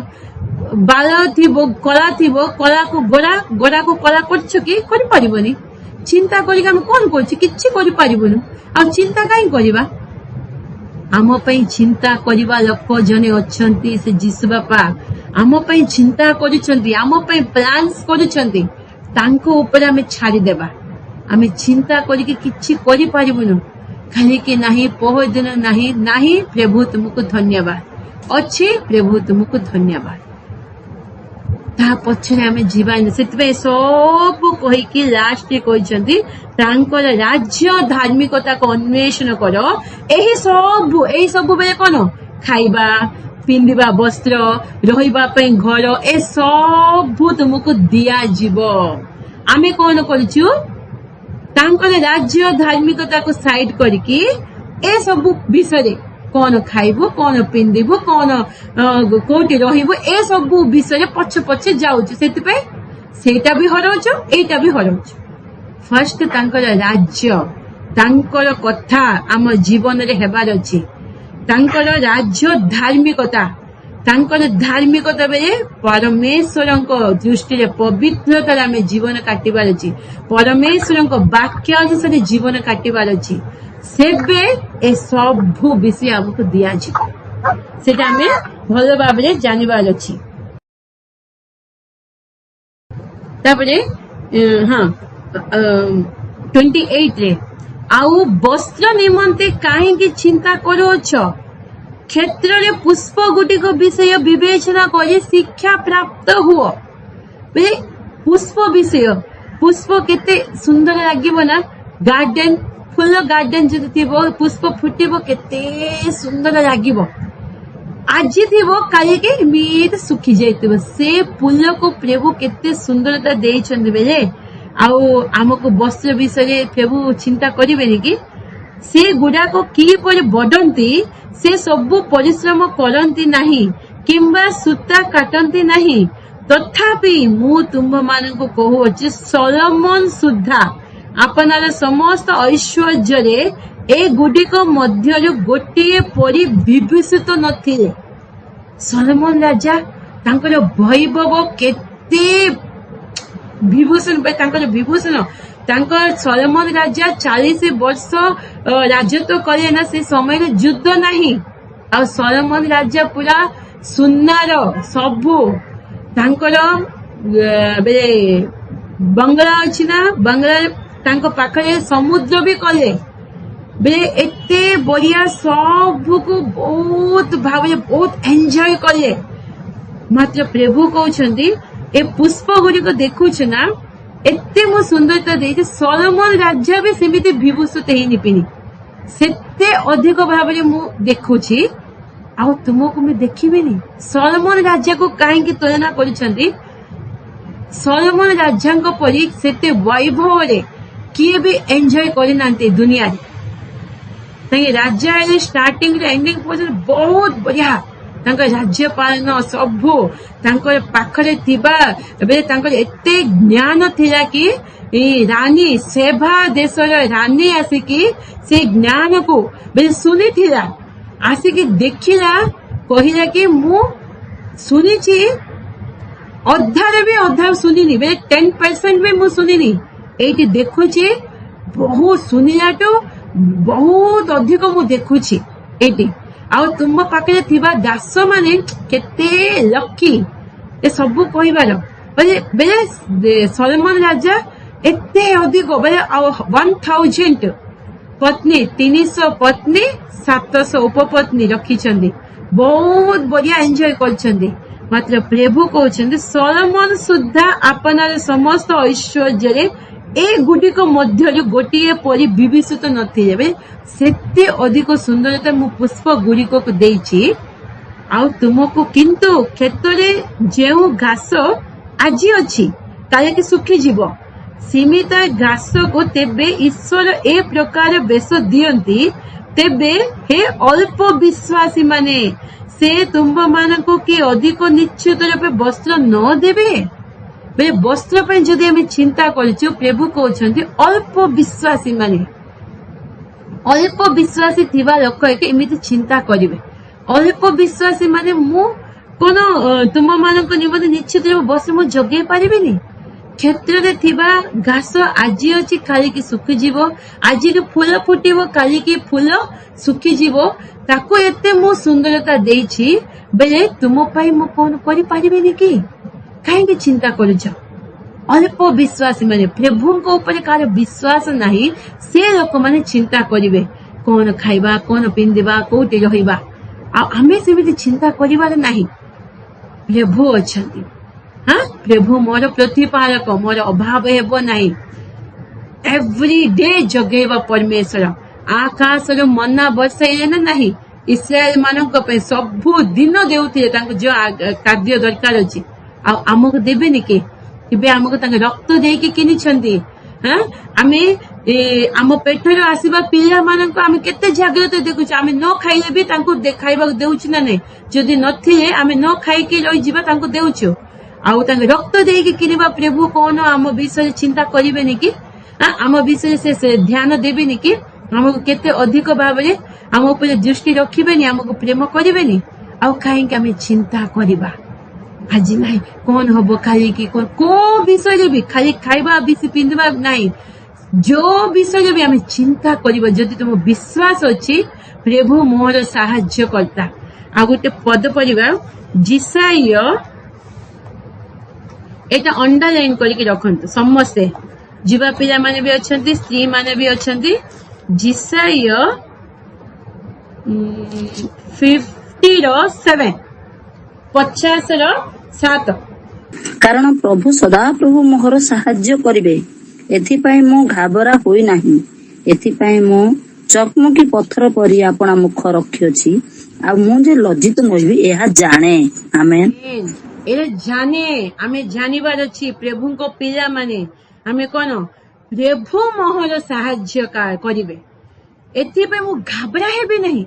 ବାଳ ଥିବ, କଳା ଥିବ, କଳାକୁ ଗୋରା, ଗୋରାକୁ କଳା କରୁଛ କି? କରିପାରିବନି। ଚିନ୍ତା କରିକି ଆମେ କଣ କରୁଛୁ? କିଛି କରିପାରିବୁନି। ଆଉ ଚିନ୍ତା କାହିଁ କରିବା? ଆମ ପାଇଁ ଚିନ୍ତା କରିବା ଲୋକ ଜଣେ ଅଛନ୍ତି, ସେ ଯୀଶୁ ବାପା ଆମ ପାଇଁ ଚିନ୍ତା କରୁଛନ୍ତି, ଆମ ପାଇଁ ପ୍ଲାନ୍ସ କରୁଛନ୍ତି। ତାଙ୍କ ଉପରେ ଆମେ ଛାଡିଦେବା। ଆମେ ଚିନ୍ତା କରିକି କିଛି କରିପାରିବୁନୁ। ଖାଲି କି ନାହିଁ ପହରଦିନ ନାହିଁ ନାହିଁ, ପ୍ରଭୁ ତୁମକୁ ଧନ୍ୟବାଦ ଅଛି, ପ୍ରଭୁ ତୁମକୁ ଧନ୍ୟବାଦ। ତା ପଛରେ ଆମେ ଯିବାନି। ସେଥିପାଇଁ ସବୁ କହିକି ଲାଷ୍ଟରେ କହିଛନ୍ତି ତାଙ୍କର ରାଜ୍ୟ ଧାର୍ମିକତାକୁ ଅନ୍ୱେଷଣ କର। ଏହି ସବୁ ବେଳେ କଣ? ଖାଇବା, ପିନ୍ଧିବା ବସ୍ତ୍ର, ରହିବା ପାଇଁ ଘର, ଏ ସବୁ ତୁମକୁ ଦିଆଯିବ। ଆମେ କଣ କରିଛୁ? ତାଙ୍କର ରାଜ୍ୟ ଧାର୍ମିକତାକୁ ସାଇଡ କରିକି ଏସବୁ ବିଷୟରେ କଣ ଖାଇବୁ, କଣ ପିନ୍ଧିବୁ, କଣ କୋଉଠି ରହିବୁ, ଏସବୁ ବିଷୟରେ ପଛେ ଯାଉଛୁ। ସେଥିପାଇଁ ସେଇଟା ବି ହରଉଛୁ, ଏଇଟା ବି ହରଉଛୁ। ଫାର୍ଷ୍ଟ ତାଙ୍କର ରାଜ୍ୟ, ତାଙ୍କର କଥା ଆମ ଜୀବନରେ ହେବାର ଅଛି। ତାଙ୍କର ରାଜ୍ୟ ଧାର୍ମିକତା, ତାଙ୍କର ଧାର୍ମିକତା ବେଳେ ପରମେଶ୍ୱରଙ୍କ ଦୃଷ୍ଟିରେ ପବିତ୍ରତାରେ ଆମେ ଜୀବନ କାଟିବାର ଅଛି। ପରମେଶ୍ୱରଙ୍କ ବାକ୍ୟ ଅନୁସାରେ ଜୀବନ କାଟିବାର ଅଛି। ସେବେ ଏ ସବୁ ବିଷୟ ଆମକୁ ଦିଆଯିବ। ସେଟା ଆମେ ଭଲ ଭାବରେ ଜାଣିବାର ଅଛି। ତାପରେ 28 ରେ, ଆଉ ବସ୍ତ୍ର ନିମନ୍ତେ କାହିଁକି ଚିନ୍ତା କରୁଅଛ? କ୍ଷେତ୍ରରେ ପୁଷ୍ପ ଗୁଡ଼ିକ ବିଷୟ ବିବେଚନା କରି ଶିକ୍ଷା ପ୍ରାପ୍ତ ହୁଅ। ପୁଷ୍ପ ବିଷୟ, ପୁଷ୍ପ କେତେ ସୁନ୍ଦର ଲାଗିବ ନା? ଗାର୍ଡେନ, ଫୁଲ ଗାର୍ଡେନ ଯଦି ଥିବ, ପୁଷ୍ପ ଫୁଟିବ, କେତେ ସୁନ୍ଦର ଲାଗିବ। ଆଜି ଥିବ, କାଲିକି ଏମିତି ଶୁଖି ଯାଇଥିବ। ସେ ଫୁଲକୁ ପ୍ରଭୁ କେତେ ସୁନ୍ଦରତା ଦେଇଛନ୍ତି ବେଲେ, ଆଉ ଆମକୁ ବସ୍ତ୍ର ବିଷୟରେ ପ୍ରଭୁ ଚିନ୍ତା କରିବେନି କି? ସେ ଗୁଡାକ କିପରି ବଢନ୍ତି, ସେ ସବୁ ପରିଶ୍ରମ କରନ୍ତି ନାହିଁ କିମ୍ବା ସୂତା କାଟନ୍ତି ନାହିଁ। ତଥାପି ମୁଁ ତୁମମାନଙ୍କୁ କହୁଅଛି, ସଲୋମନ ସୁଦ୍ଧା ଆପଣାର ସମସ୍ତ ଐଶ୍ୱର୍ଯ୍ୟରେ ଏଗୁଡିକ ମଧ୍ୟରୁ ଗୋଟିଏ ପରି ବିଭୂଷିତ ନଥିଲେ। ସଲୋମନ ରାଜା, ତାଙ୍କର ବୈଭବ କେତେ ବିଭୂଷଣ, ତାଙ୍କର ବିଭୂଷଣ। ତାଙ୍କର ସଲୋମନ ରାଜା 40 ବର୍ଷ ରାଜତ୍ୱ କଲେ ନା, ସେ ସମୟରେ ଯୁଦ୍ଧ ନାହିଁ। ଆଉ ସଲୋମନ ରାଜା ପୁରା ସୁନାର ସବୁ, ତାଙ୍କର ବଙ୍ଗଳା ଅଛି ନା, ବଙ୍ଗଳା ତାଙ୍କ ପାଖରେ ସମୁଦ୍ର ବି କଲେ। ଏତେ ବଢିଆ, ସବୁକୁ ବହୁତ ଭାବରେ ବହୁତ ଏନ୍ଜୟ କଲେ। ମାତ୍ର ପ୍ରଭୁ କହୁଛନ୍ତି, ଏ ପୁଷ୍ପ ଗୁଡିକ ଦେଖୁଛୁ ନା, ଏତେ ମୁଁ ସୁନ୍ଦରତା ଦେଇଛି, ସଲୋମନ ରାଜା ବି ସେମିତି ବିଭୂଷିତ ହେଇନିପିନି। ସେତେ ଅଧିକ ଭାବରେ ମୁଁ ଦେଖୁଛି, ଆଉ ତୁମକୁ ମୁଁ ଦେଖିବିନି? ସଲୋମନ ରାଜାକୁ କାହିଁକି ତୁଳନା କରିଛନ୍ତି? ସଲୋମନ ରାଜାଙ୍କ ପରି ସେତେ ବୈଭବରେ କିଏ ବି ଏନ୍ଜୟ କରିନାହାନ୍ତି ଦୁନିଆରେ। ତାଙ୍କ ରାଜା ହେଲେ ଷ୍ଟାର୍ଟିଂରୁ ଏଣ୍ଡିଂ ପର୍ଯ୍ୟନ୍ତ ବହୁତ ବଢିଆ। ତାଙ୍କ ରାଜ୍ୟ ପାଳନ ସବୁ ତାଙ୍କର ପାଖରେ ଥିବା, ଏବେ ତାଙ୍କର ଏତେ ଜ୍ଞାନ ଥିଲା କି ରାନୀ, ସେଭା ଦେଶର ରାନୀ ଆସିକି ସେ ଜ୍ଞାନକୁ ଶୁଣିଥିଲା, ଆସିକି ଦେଖିଲା, କହିଲା କି ମୁଁ ଶୁଣିଛି, ଅଧାରେ ବି ଅଧା ଶୁଣିନି, 10% ବି ମୁଁ ଶୁଣିନି। ଏଇଠି ଦେଖୁଛି, ବହୁତ ଶୁଣିଲାଠୁ ବହୁତ ଅଧିକ ମୁଁ ଦେଖୁଛି ଏଇଠି। ଆଉ ତୁମ ପାଖରେ ଥିବା ଦାସ ମାନେ କେତେ ଲକି, ଏ ସବୁ କହିବାର। ସଲୋମନ ରାଜା ଏତେ ଅଧିକ, 1000 ପତ୍ନୀ, 300 ପତ୍ନୀ, 700 ଉପପତ୍ନୀ ରଖିଛନ୍ତି। ବହୁତ ବଢିଆ ଏନ୍ଜୟ କରିଛନ୍ତି। ମାତ୍ର ପ୍ରଭୁ କହୁଛନ୍ତି, ସଲୋମନ ସୁଦ୍ଧା ଆପଣାର ସମସ୍ତ ଐଶ୍ୱର୍ଯ୍ୟରେ ଏଗୁଡିକ ମଧ୍ୟରୁ ଗୋଟିଏ ପରି ବିଭୂଷିତ ନଥିଲେ। ସେତେ ଅଧିକ ସୁନ୍ଦରତା ମୁଁ ପୁଷ୍ପ ଗୁଡିକକୁ ଦେଇଛି। ଆଉ ତୁମକୁ କିନ୍ତୁ କ୍ଷେତ୍ରରେ ଯେଉଁ ଘାସ ଆଜି ଅଛି, କାଲିକି ଶୁଖିଯିବ, ସୀମିତ ଘାସକୁ ତେବେ ଈଶ୍ୱର ଏ ପ୍ରକାର ବେଶ ଦିଅନ୍ତି। ତେବେ ହେ ଅଳ୍ପ ବିଶ୍ୱାସୀ ମାନେ, ସେ ତୁମମାନଙ୍କୁ କି ଅଧିକ ନିଶ୍ଚିତ ରୂପେ ବସ୍ତ୍ର ନ ଦେବେ? ବସ୍ତ୍ର ପାଇଁ ଯଦି ଆମେ ଚିନ୍ତା କରୁଛୁ, ପ୍ରଭୁ କହୁଛନ୍ତି ଅଳ୍ପ ବିଶ୍ୱାସୀ ମାନେ, ଅଳ୍ପ ବିଶ୍ୱାସୀ ଥିବା ଲୋକ ଏମିତି ଚିନ୍ତା କରିବେ। ଅଳ୍ପ ବିଶ୍ୱାସୀ ମାନେ, ମୁଁ কোন ତୁମ ମାନଙ୍କ ନିମନ୍ତେ ନିଶ୍ଚିତ ବସି ମୁଁ ଜଗେଇ ପାରିବିନି? କ୍ଷେତ୍ରରେ ଥିବା ଘାସ ଆଜି ଅଛି କାଲିକି ଶୁଖିଯିବ, ଆଜିକି ଫୁଲ ଫୁଟିବ କାଲିକି ଫୁଲ ଶୁଖିଯିବ, ତାକୁ ଏତେ ମୁଁ ସୁନ୍ଦରତା ଦେଇଛି ବେଲେ ତୁମ ପାଇଁ ମୁଁ କଣ କରିପାରିବିନି କି? କାହିଁକି ଚିନ୍ତା କରୁଛ? ଅଳ୍ପ ବିଶ୍ୱାସୀ ମାନେ, ପ୍ରଭୁଙ୍କ ଉପରେ କାହାର ବିଶ୍ୱାସ ନାହିଁ ସେ ଲୋକମାନେ ଚିନ୍ତା କରିବେ କଣ ଖାଇବା, କଣ ପିନ୍ଧିବା, କୋଉଠି ରହିବା। ଆଉ ଆମେ ସେମିତି ଚିନ୍ତା କରିବାର ନାହିଁ। ପ୍ରଭୁ ଅଛନ୍ତି, ପ୍ରଭୁ ମୋର ପ୍ରତିପାଳକ, ମୋର ଅଭାବ ହେବ ନାହିଁ। ଏଭ୍ରି ଡେ ଜଗେଇବା ପରମେଶ୍ୱର। ଆକାଶର ମନ୍ନା ବର୍ଷାଇଲେ ନା ନାହିଁ, ଇସ୍ରାଏଲ ମାନଙ୍କ ପାଇଁ ସବୁ ଦିନ ଦେଉଥିଲେ ତାଙ୍କୁ ଯୋଉ ଖାଦ୍ୟ ଦରକାର ଅଛି। ଆଉ ଆମକୁ ଦେବେନି କି? ଏବେ ଆମକୁ ତାଙ୍କ ରକ୍ତ ଦେଇକି କିଣିଛନ୍ତି। ଆମେ ଆମ ପେଟରୁ ଆସିବା ପିଲାମାନଙ୍କୁ ଆମେ କେତେ ଜାଗ୍ରତ ଦେଖୁଛୁ। ଆମେ ନ ଖାଇଲେ ବି ତାଙ୍କୁ ଖାଇବାକୁ ଦେଉଛୁ ନା ନାଇଁ? ଯଦି ନଥିଲେ ଆମେ ନ ଖାଇକି ରହିଯିବା ତାଙ୍କୁ ଦେଉଛୁ। ଆଉ ତାଙ୍କ ରକ୍ତ ଦେଇକି କିଣିବା ପ୍ରଭୁ କଣ ଆମ ବିଷୟରେ ଚିନ୍ତା କରିବେନି କି? ଆମ ବିଷୟରେ ସେ ଧ୍ୟାନ ଦେବେନି କି? ଆମକୁ କେତେ ଅଧିକ ଭାବରେ ଆମ ଉପରେ ଦୃଷ୍ଟି ରଖିବେନି, ଆମକୁ ପ୍ରେମ କରିବେନି? ଆଉ କାହିଁକି ଆମେ ଚିନ୍ତା କରିବା? ଆଜି ନାହିଁ କଣ ହବ କାଲିକି, କୋଉ ବିଷୟରେ ବି ଖାଲି ଖାଇବା ବେଶୀ ପିନ୍ଧିବା ନାହିଁ, ଯୋଉ ବିଷୟରେ ବି ଆମେ ଚିନ୍ତା କରିବା। ଯଦି ତୁମ ବିଶ୍ୱାସ ଅଛି ପ୍ରଭୁ ମୋର ସାହାଯ୍ୟ କର୍ତ୍ତା। ଆଉ ଗୋଟେ ପଦ ପଢିବା, ଜିସାୟ, ଏଇଟା ଅଣ୍ଡରଲାଇନ କରିକି ରଖନ୍ତୁ ସମସ୍ତେ, ଯୁବା ପିଲାମାନେ ବି ଅଛନ୍ତି, ସ୍ତ୍ରୀ ମାନେ ବି ଅଛନ୍ତି। ଜିସାୟ 50:7, 50:7। କାରଣ ପ୍ରଭୁ ସଦାପ୍ରଭୁ ମୋହର ସାହାଯ୍ୟ କରିବେ, ଏଥିପାଇଁ ମୁଁ ଘାବରା ହୋଇନାହିଁ। ଏଥିପାଇଁ ମୁଁ ଚକମକି ପଥର ପରି ଆପଣା ମୁଖ ରଖିଅଛି, ଆଉ ମୁଁ ଯେ ଲଜ୍ଜିତ ନହେବି ଏହା ଜାଣେ। ଆମେନ୍। ଏଇଟା ଜାଣେ, ଆମେ ଜାଣିବାର ଅଛି ପ୍ରଭୁଙ୍କ ପିଲାମାନେ ଆମେ କଣ, ପ୍ରଭୁ ମୋହର ସାହାଯ୍ୟ କରିବେ, ଏଥିପାଇଁ ମୁଁ ଘାବରା ହେବି ନାହିଁ।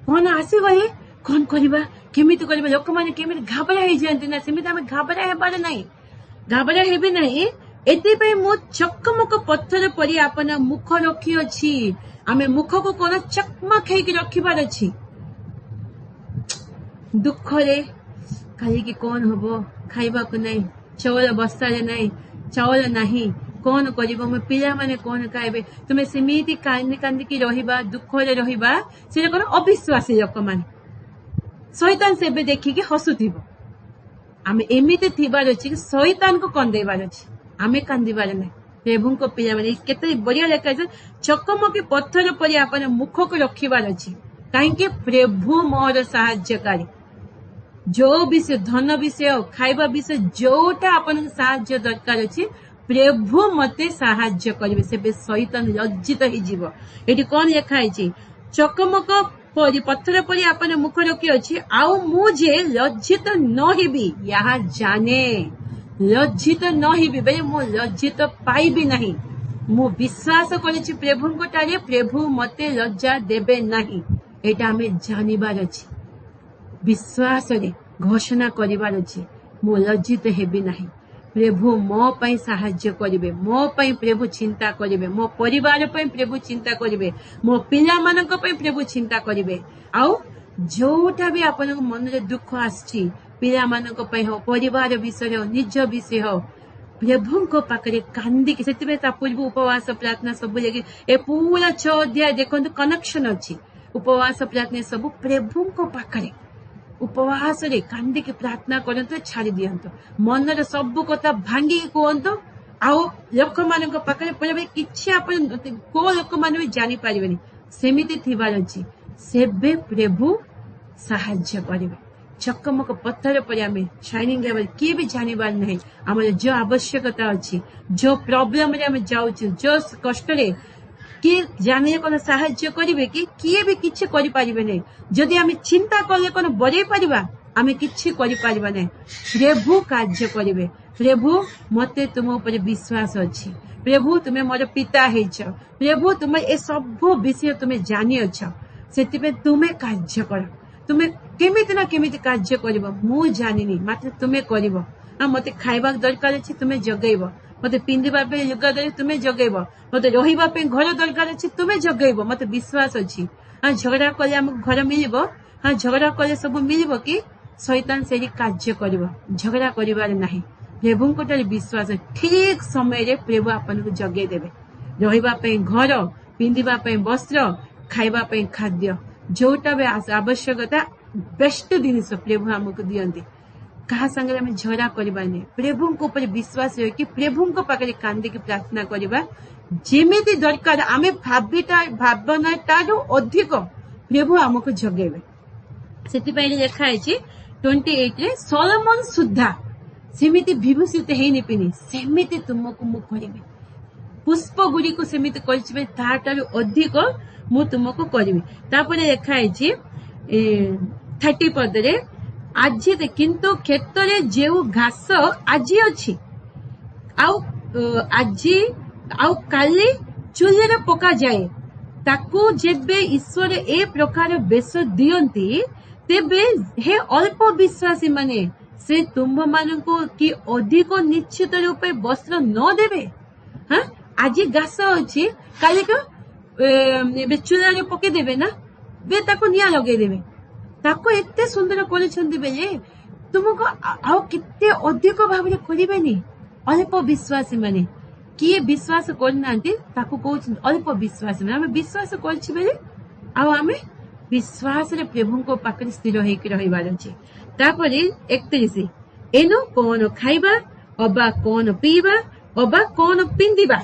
କଣ ଆସିଗଲେ କଣ କରିବା, କେମିତି କରିବା, ଲୋକମାନେ କେମିତି ଘାବରା ହେଇଯାଆନ୍ତି ନା, ସେମିତି ଆମେ ଘାବରା ହେବାର ନାହିଁ, ଘାବରା ହେବି ନାହିଁ। ଏଥିପାଇଁ ମୁଁ ଚକମକ ପଥର ପରି ଆପଣ ମୁଖ ରଖିଅଛି। ଆମେ ମୁଖକୁ କଣ ଚକମକ ହେଇକି ରଖିବାର ଅଛି। ଦୁଃଖରେ କାଲିକି କଣ ହବ, ଖାଇବାକୁ ନାହିଁ, ଚାଉଳ ବସ୍ତାରେ ନାହିଁ, ଚାଉଳ ନାହିଁ, କଣ କରିବ, ମୋ ପିଲାମାନେ କଣ ଖାଇବେ, ତୁମେ ସେମିତି କାନ୍ଦି କାନ୍ଦିକି ରହିବା, ଦୁଃଖରେ ରହିବା, ସେଟା କଣ ଅବିଶ୍ୱାସୀ ଲୋକମାନେ। ଶୈତାନ ସେବେ ଦେଖିକି ହସୁଥିବ। ଆମେ ଏମିତି ଥିବାର ଅଛି କି ଶୈତାନକୁ କନ୍ଦେଇବାର ଅଛି, ଆମେ କାନ୍ଦିବାର ନାହିଁ। ପ୍ରଭୁଙ୍କ ପିଲାମାନେ କେତେ ବଢିଆ ଲେଖା ଅଛି, ଚକମକି ପଥର ପରି ଆପଣ ମୁଖକୁ ରଖିବାର ଅଛି। କାହିଁକି? ପ୍ରଭୁ ମୋର ସାହାଯ୍ୟକାରୀ। ଯୋଉ ବିଷୟ, ଧନ ବିଷୟ, ଖାଇବା ବିଷୟ, ଯୋଉଟା ଆପଣଙ୍କୁ ସାହାଯ୍ୟ ଦରକାର ଅଛି, ପ୍ରଭୁ ମତେ ସାହାଯ୍ୟ କରିବେ, ସେବେ ଶୈତାନ ଲଜ୍ଜିତ ହେଇଯିବ। ଏଠି କଣ ଲେଖା ହେଇଛି, ଚକମକ ପରି ପଥର ପରି ଆପଣ ମୁଖ ରଖିଅଛି, ଆଉ ମୁଁ ଯେ ଲଜ୍ଜିତ ନ ହେବି ଏହା ଜାଣେ। ଲଜ୍ଜିତ ନ ହେବି ବେଲେ ମୁଁ ଲଜ୍ଜିତ ପାଇବି ନାହିଁ। ମୁଁ ବିଶ୍ୱାସ କରିଛି ପ୍ରଭୁଙ୍କ ଠାରେ, ପ୍ରଭୁ ମତେ ଲଜ୍ଜା ଦେବେ ନାହିଁ। ଏଇଟା ଆମେ ଜାଣିବାର ଅଛି, ବିଶ୍ୱାସରେ ଘୋଷଣା କରିବାର ଅଛି, ମୁଁ ଲଜ୍ଜିତ ହେବି ନାହିଁ। ପ୍ରଭୁ ମୋ ପାଇଁ ସାହାଯ୍ୟ କରିବେ, ମୋ ପାଇଁ ପ୍ରଭୁ ଚିନ୍ତା କରିବେ, ମୋ ପରିବାର ପାଇଁ ପ୍ରଭୁ ଚିନ୍ତା କରିବେ, ମୋ ପିଲାମାନଙ୍କ ପାଇଁ ପ୍ରଭୁ ଚିନ୍ତା କରିବେ। ଆଉ ଯୋଉଟା ବି ଆପଣଙ୍କ ମନରେ ଦୁଃଖ ଆସିଛି, ପିଲାମାନଙ୍କ ପାଇଁ ହଉ, ପରିବାର ବିଷୟରେ ହଉ, ନିଜ ବିଷୟ ହଉ, ପ୍ରଭୁଙ୍କ ପାଖରେ କାନ୍ଦିକି, ସେଥିପାଇଁ ତା ପୂର୍ବ ଉପବାସ ପ୍ରାର୍ଥନା ସବୁ ଲାଗି ଏ ପୁରା 6 ଅଧ୍ୟାୟ ଦେଖନ୍ତୁ, କନେକ୍ସନ ଅଛି। ଉପବାସ ପ୍ରାର୍ଥନା ସବୁ ପ୍ରଭୁଙ୍କ ପାଖରେ, ଉପବାସରେ କାନ୍ଦିକି ପ୍ରାର୍ଥନା କରନ୍ତୁ, ଛାଡି ଦିଅନ୍ତୁ, ମନର ସବୁ କଥା ଭାଙ୍ଗିକି କୁହନ୍ତୁ। ଆଉ ଲୋକମାନଙ୍କ ପାଖରେ କିଛି ଆପଣ କୋଉ ଲୋକମାନେ ବି ଜାଣିପାରିବେନି, ସେମିତି ଥିବାର ଅଛି, ସେବେ ପ୍ରଭୁ ସାହାଯ୍ୟ କରିବେ। ଚକମକ ପଥର ପରି ଆମେ ସାଇନିଂ ହେବାର, କିଏ ବି ଜାଣିବାର ନାହିଁ ଆମର ଯୋଉ ଆବଶ୍ୟକତା ଅଛି, ଯୋଉ ପ୍ରୋବ୍ଲେମରେ ଆମେ ଯାଉଛୁ, ଯୋଉ କଷ୍ଟରେ, କିଏ ଜାଣିଲେ କଣ ସାହାଯ୍ୟ କରିବେ କି? କିଏ ବି କିଛି କରିପାରିବେ ନାହିଁ। ଯଦି ଆମେ ଚିନ୍ତା କଲେ କଣ ବଢେଇ ପାରିବା? ଆମେ କିଛି କରିପାରିବା ନାହିଁ। ପ୍ରଭୁ କାର୍ଯ୍ୟ କରିବେ। ପ୍ରଭୁ ମତେ ତୁମ ଉପରେ ବିଶ୍ୱାସ ଅଛି, ପ୍ରଭୁ ତୁମେ ମୋର ପିତା ହେଇଛ, ପ୍ରଭୁ ତୁମେ ଏ ସବୁ ବିଷୟ ତୁମେ ଜାଣିଅଛ, ସେଥିପାଇଁ ତୁମେ କାର୍ଯ୍ୟ କର। ତୁମେ କେମିତି ନା କେମିତି କାର୍ଯ୍ୟ କରିବ ମୁଁ ଜାଣିନି, ମାତ୍ର ତୁମେ କରିବ। ମତେ ଖାଇବାକୁ ଦରକାର ଅଛି, ତୁମେ ଯୋଗେଇବ। ମତେ ପିନ୍ଧିବା ପାଇଁ ଲୁଗା ଦରକାର, ତୁମେ ଯୋଗେଇବ। ମତେ ରହିବା ପାଇଁ ଘର ଦରକାର ଅଛି, ତୁମେ ଯୋଗେଇବ। ମତେ ବିଶ୍ୱାସ ଅଛି। ଝଗଡା କଲେ ଆମକୁ ଘର ମିଳିବ? ଝଗଡା କଲେ ସବୁ ମିଳିବ କି? शैतान से कार्य कर झगड़ा कर नहीं प्रभु विश्वास ठीक समय प्रभु आपन को जगे देवे रही घर पिंधापी वस्त्र खावाई खाद्य जोटा भी आवश्यकता बेस्ट जिनिस प्रभु आमको दियंती कहा संगे आम झगड़ा करवा नहीं प्रभु ऊपर विश्वास रही प्रभु पाखे कांदिकी प्रार्थना करवा जेमिति दरकार आम भावना तारू अधिक प्रभु आमको जगेबे से लिखाई 28 रे सोलोमन सुधा सेमिति विभूषित हेनी पिनी सेमिति तुमको मु करिबे पुष्प गुड़ी को सेमिति करिबे ताटारू अधिक मु तुमको करिबे तापरे लिखाई 30 पद रे आज किंतु खेत रे जेउ घास आज अछि आउ काली चूल्हे पका जाए ताकू जेबे ईश्वर ए प्रकार बेश दियंती तेबे हे अल्प विश्वासी माने से तुम्भ मानको कि अधिक निश्चित रूपे वस्त्र न देवे हाँ आज घास अच्छी काली को चूल्हे पके देवे ना बे ताको निया लगे देवे ताको एते सुंदर करिसंती बेले तुमको आउ केते अधिक भाव करिबेनी अल्प विश्वासी माने किए विश्वास करना ताको कहउछ अल्प विश्वासी माने आमे विश्वास करछि बेले आउ आमे विश्वास रे प्रभु को पाखरे स्थिर होइके रहिबार अछि तापरे 31 एनो कोन खाइबा अबा कोन पीबा अबा कोन पिंदिबा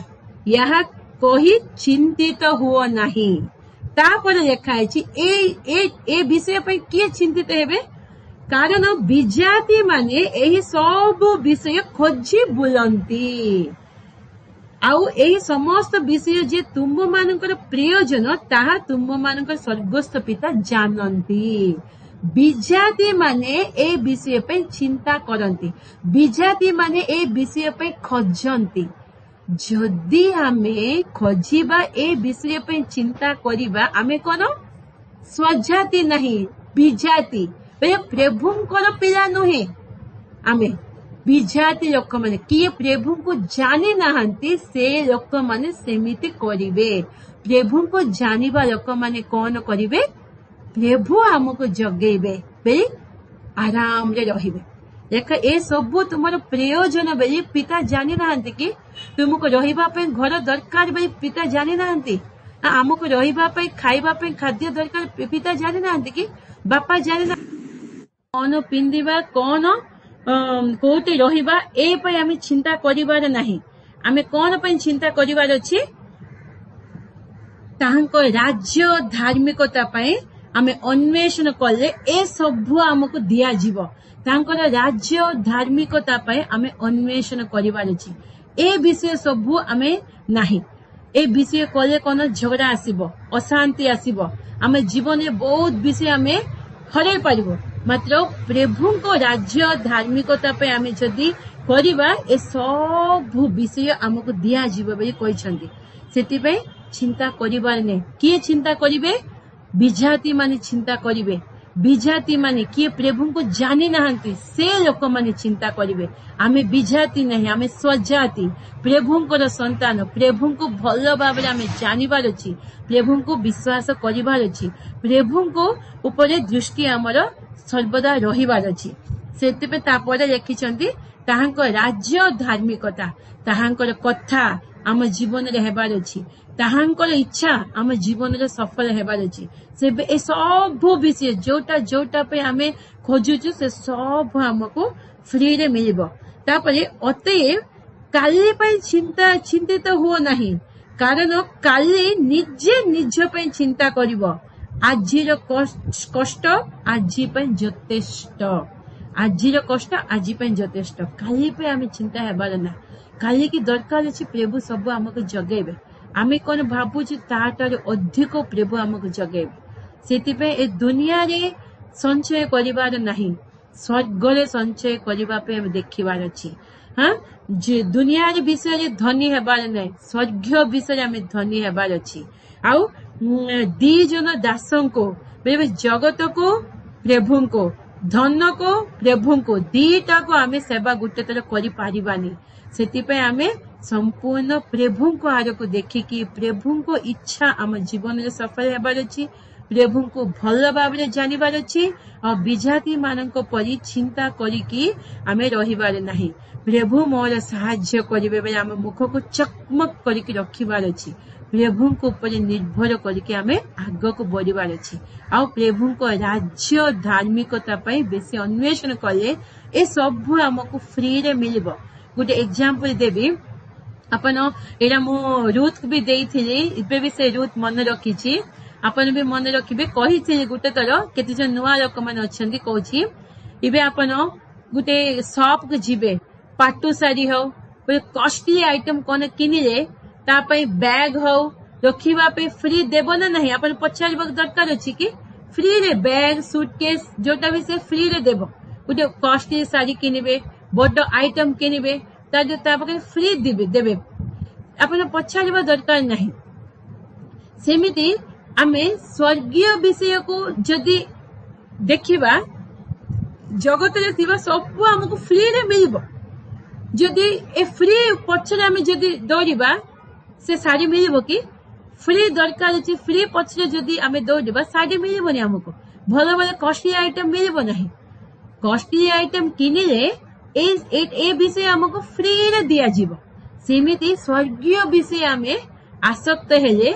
यहा कहि चिंतित हुओ नाही तापर लिखा ए विषय पर किए चिंतित हेबे कारण विजाति माने एही सब विषय खोजी बुलंती आउ एही समस्त विषय जे तुम मानकर प्रयोजन ताहा तुम मानकर स्वर्गस्थ पिता जानंती विजाति माने ए विषय पे चिंता करंती विजाति माने ए विषय पे खोजंती जदि आमे खोजिबा ए विषय पे चिंता करिबा आमे कोन स्वजाति नहीं विजाति प्रभुंकर पिला नुहे आमे विजाति लोक माने किए प्रभु को जानी नाहंती से लोक माने सेमिति करिवे प्रभु को जानिबा लोक माने कोन करिवे प्रभु हमको जगेबे बे आराम रे रहिबे देख ए सब तुमर प्रयोजन बेली पिता जानी नाहंती कि तुमको रहिबा पे घर दरकार बेली पिता जानी नाहंती हमको रहिबा पे खाइबा पे खाद्य दरकार पिता जानी नाहंती कि बापा जानी ना कौन पिंदिबा कौन कोते रहिबा ए पे आमे चिंता करिबार नाही आमे कोन पे चिंता करिबार अछि ताहांको राज्य धार्मिकता पे आमे अन्वेषण कले ए सब हमको दिया जीव तांकर राज्य धार्मिकता पे आमे अन्वेषण करिबार अछि ए विषय सब आमे नाही ए विषय कले कोन झगड़ा आसीबो अशांति आसीबो आमे जीवन में बहुत विषय आमे हरै पारिबो मात्र प्रभु को राज्य धार्मिकता पे आमे जदी करिबा ए सब विषय हमको दिया जीव बे कहिसंती सेति पे चिंता करिबार नै किए चिंता करिवे विजाति माने चिंता करिवे विजाति माने किए प्रभु को जानी नाहंती से लोक माने चिंता करिवे आमे विजाति नहीं आमे स्वजाति प्रभु को संतान प्रभु को भल भाबरे आमे जानिबार अछि प्रभु को विश्वास करिबार अछि प्रभु को ऊपर दृष्टि हमर सर्वदा रहिबार अछि सेति पे तापर लिखिसंती ताहांको राज्य धार्मिकता ताहांकर कथा आम जीवन रे हेबार अछि ताहांकर इच्छा आम जीवन रे सफल हेबार अछि से ए सब विषय जोटा जोटा पे आमे खोजुछु से सब हमको फ्री रे मिलिबो तापरे अतएव काली पे चिंतित हुओ नाही कारण काली निजे निज पे चिंता करिवो आजिर कष्ट आजि पे यथेष्ट आजिर कष्ट आजि पे यथेष्ट काली पे आमे चिंता हेबार ना काली की दरकार अछि प्रभु सब हमको जगेबे आमे कोन भाबुछु ताटार अधिक प्रभु हमको जगेबे सेति पे ए दुनिया रे संचय करिवार नाही स्वर्ग रे संचय करिवा पे देखिवार अछि हां जे दुनिया रे विषय रे धनी हेबार नै स्वर्ग विषय आमे धनी हेबार अछि आउ दी जन दासों को जगत को प्रभु को धन को प्रभु को दीटा को आमे सेवा गुटे तर करि पारिबानी सेति पे आमे संपूर्ण प्रभु को आर को देखिकी प्रभु को इच्छा आम जीवन रे सफल हेबार अछि प्रभु को भल भाव जानिबार अछि और विजाति मानक परि चिंता करिकी आमे रहिबार नाही। प्रभु मोर सहाय्य करिबे बेले आम मुख को चकमक करिकी रखिबार अछि। प्रभु को ऊपर निर्भर करिकी आमे आग को बढ़िबार अछि। आ प्रभु को राज्य धार्मिकता पई बेसी अन्वेषण कले ए सब हमको फ्री रे मिलिबो। गुड एग्जांपल देबी अपन एरा मो रूथ भी देइथिली इबे भी से रूथ मन रखिछि अपन भी मन रखिबे कहिथिली गुटे तर केते जन नुआ लोक मन अछंती कहूछि इबे अपन गुटे शॉप के जिबे पाटू साड़ी हो कॉस्टली आइटम कोन किनिले ता पई बैग हो रखिबा पे फ्री देबो ना नहीं अपन पचारबा दरकार अछि कि फ्री रे बैग सूटकेस जोटा भी से फ्री रे देबो। गुटे कॉस्टली साड़ी किनिबे बड़ आइटम किनिबे तापके फ्री देबे अपन पचारबा दरकार नहीं। सेमिति आमे स्वर्गीय विषय को जदि देखिबा जगत रे थिबा सब हमको फ्री रे मिलबो। जदि ए फ्री पछरे आमे जदि दौड़िबा से साड़ी मिलबो कि फ्री दरकार अछि फ्री पछरे जदि आमे दौड़िबा साड़ी मिलबोनी हमको भलो भलो कॉस्टली आइटम मिलबो नहीं। कॉस्टली आइटम किनिले ए विषय हमको फ्री रे दिया जीवो। सेमिति स्वर्गीय विषय आमे आसक्त हेले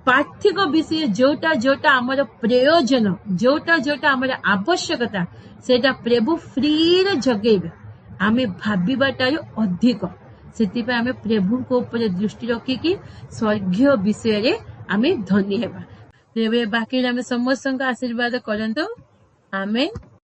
पार्थिक विषय जोटा जोटा हमर प्रयोजन जोटा जोटा हमर आवश्यकता सेटा प्रभु फ्री रे जगेबे आमे भाबिबाटारो अधिक सेति पे आमे प्रभु को ऊपर दृष्टि रखी कि स्वर्गीय विषय रे आमे धनी हेबा। प्रभु बाकी आमे समस्त आशीर्वाद करंतो। आमेन।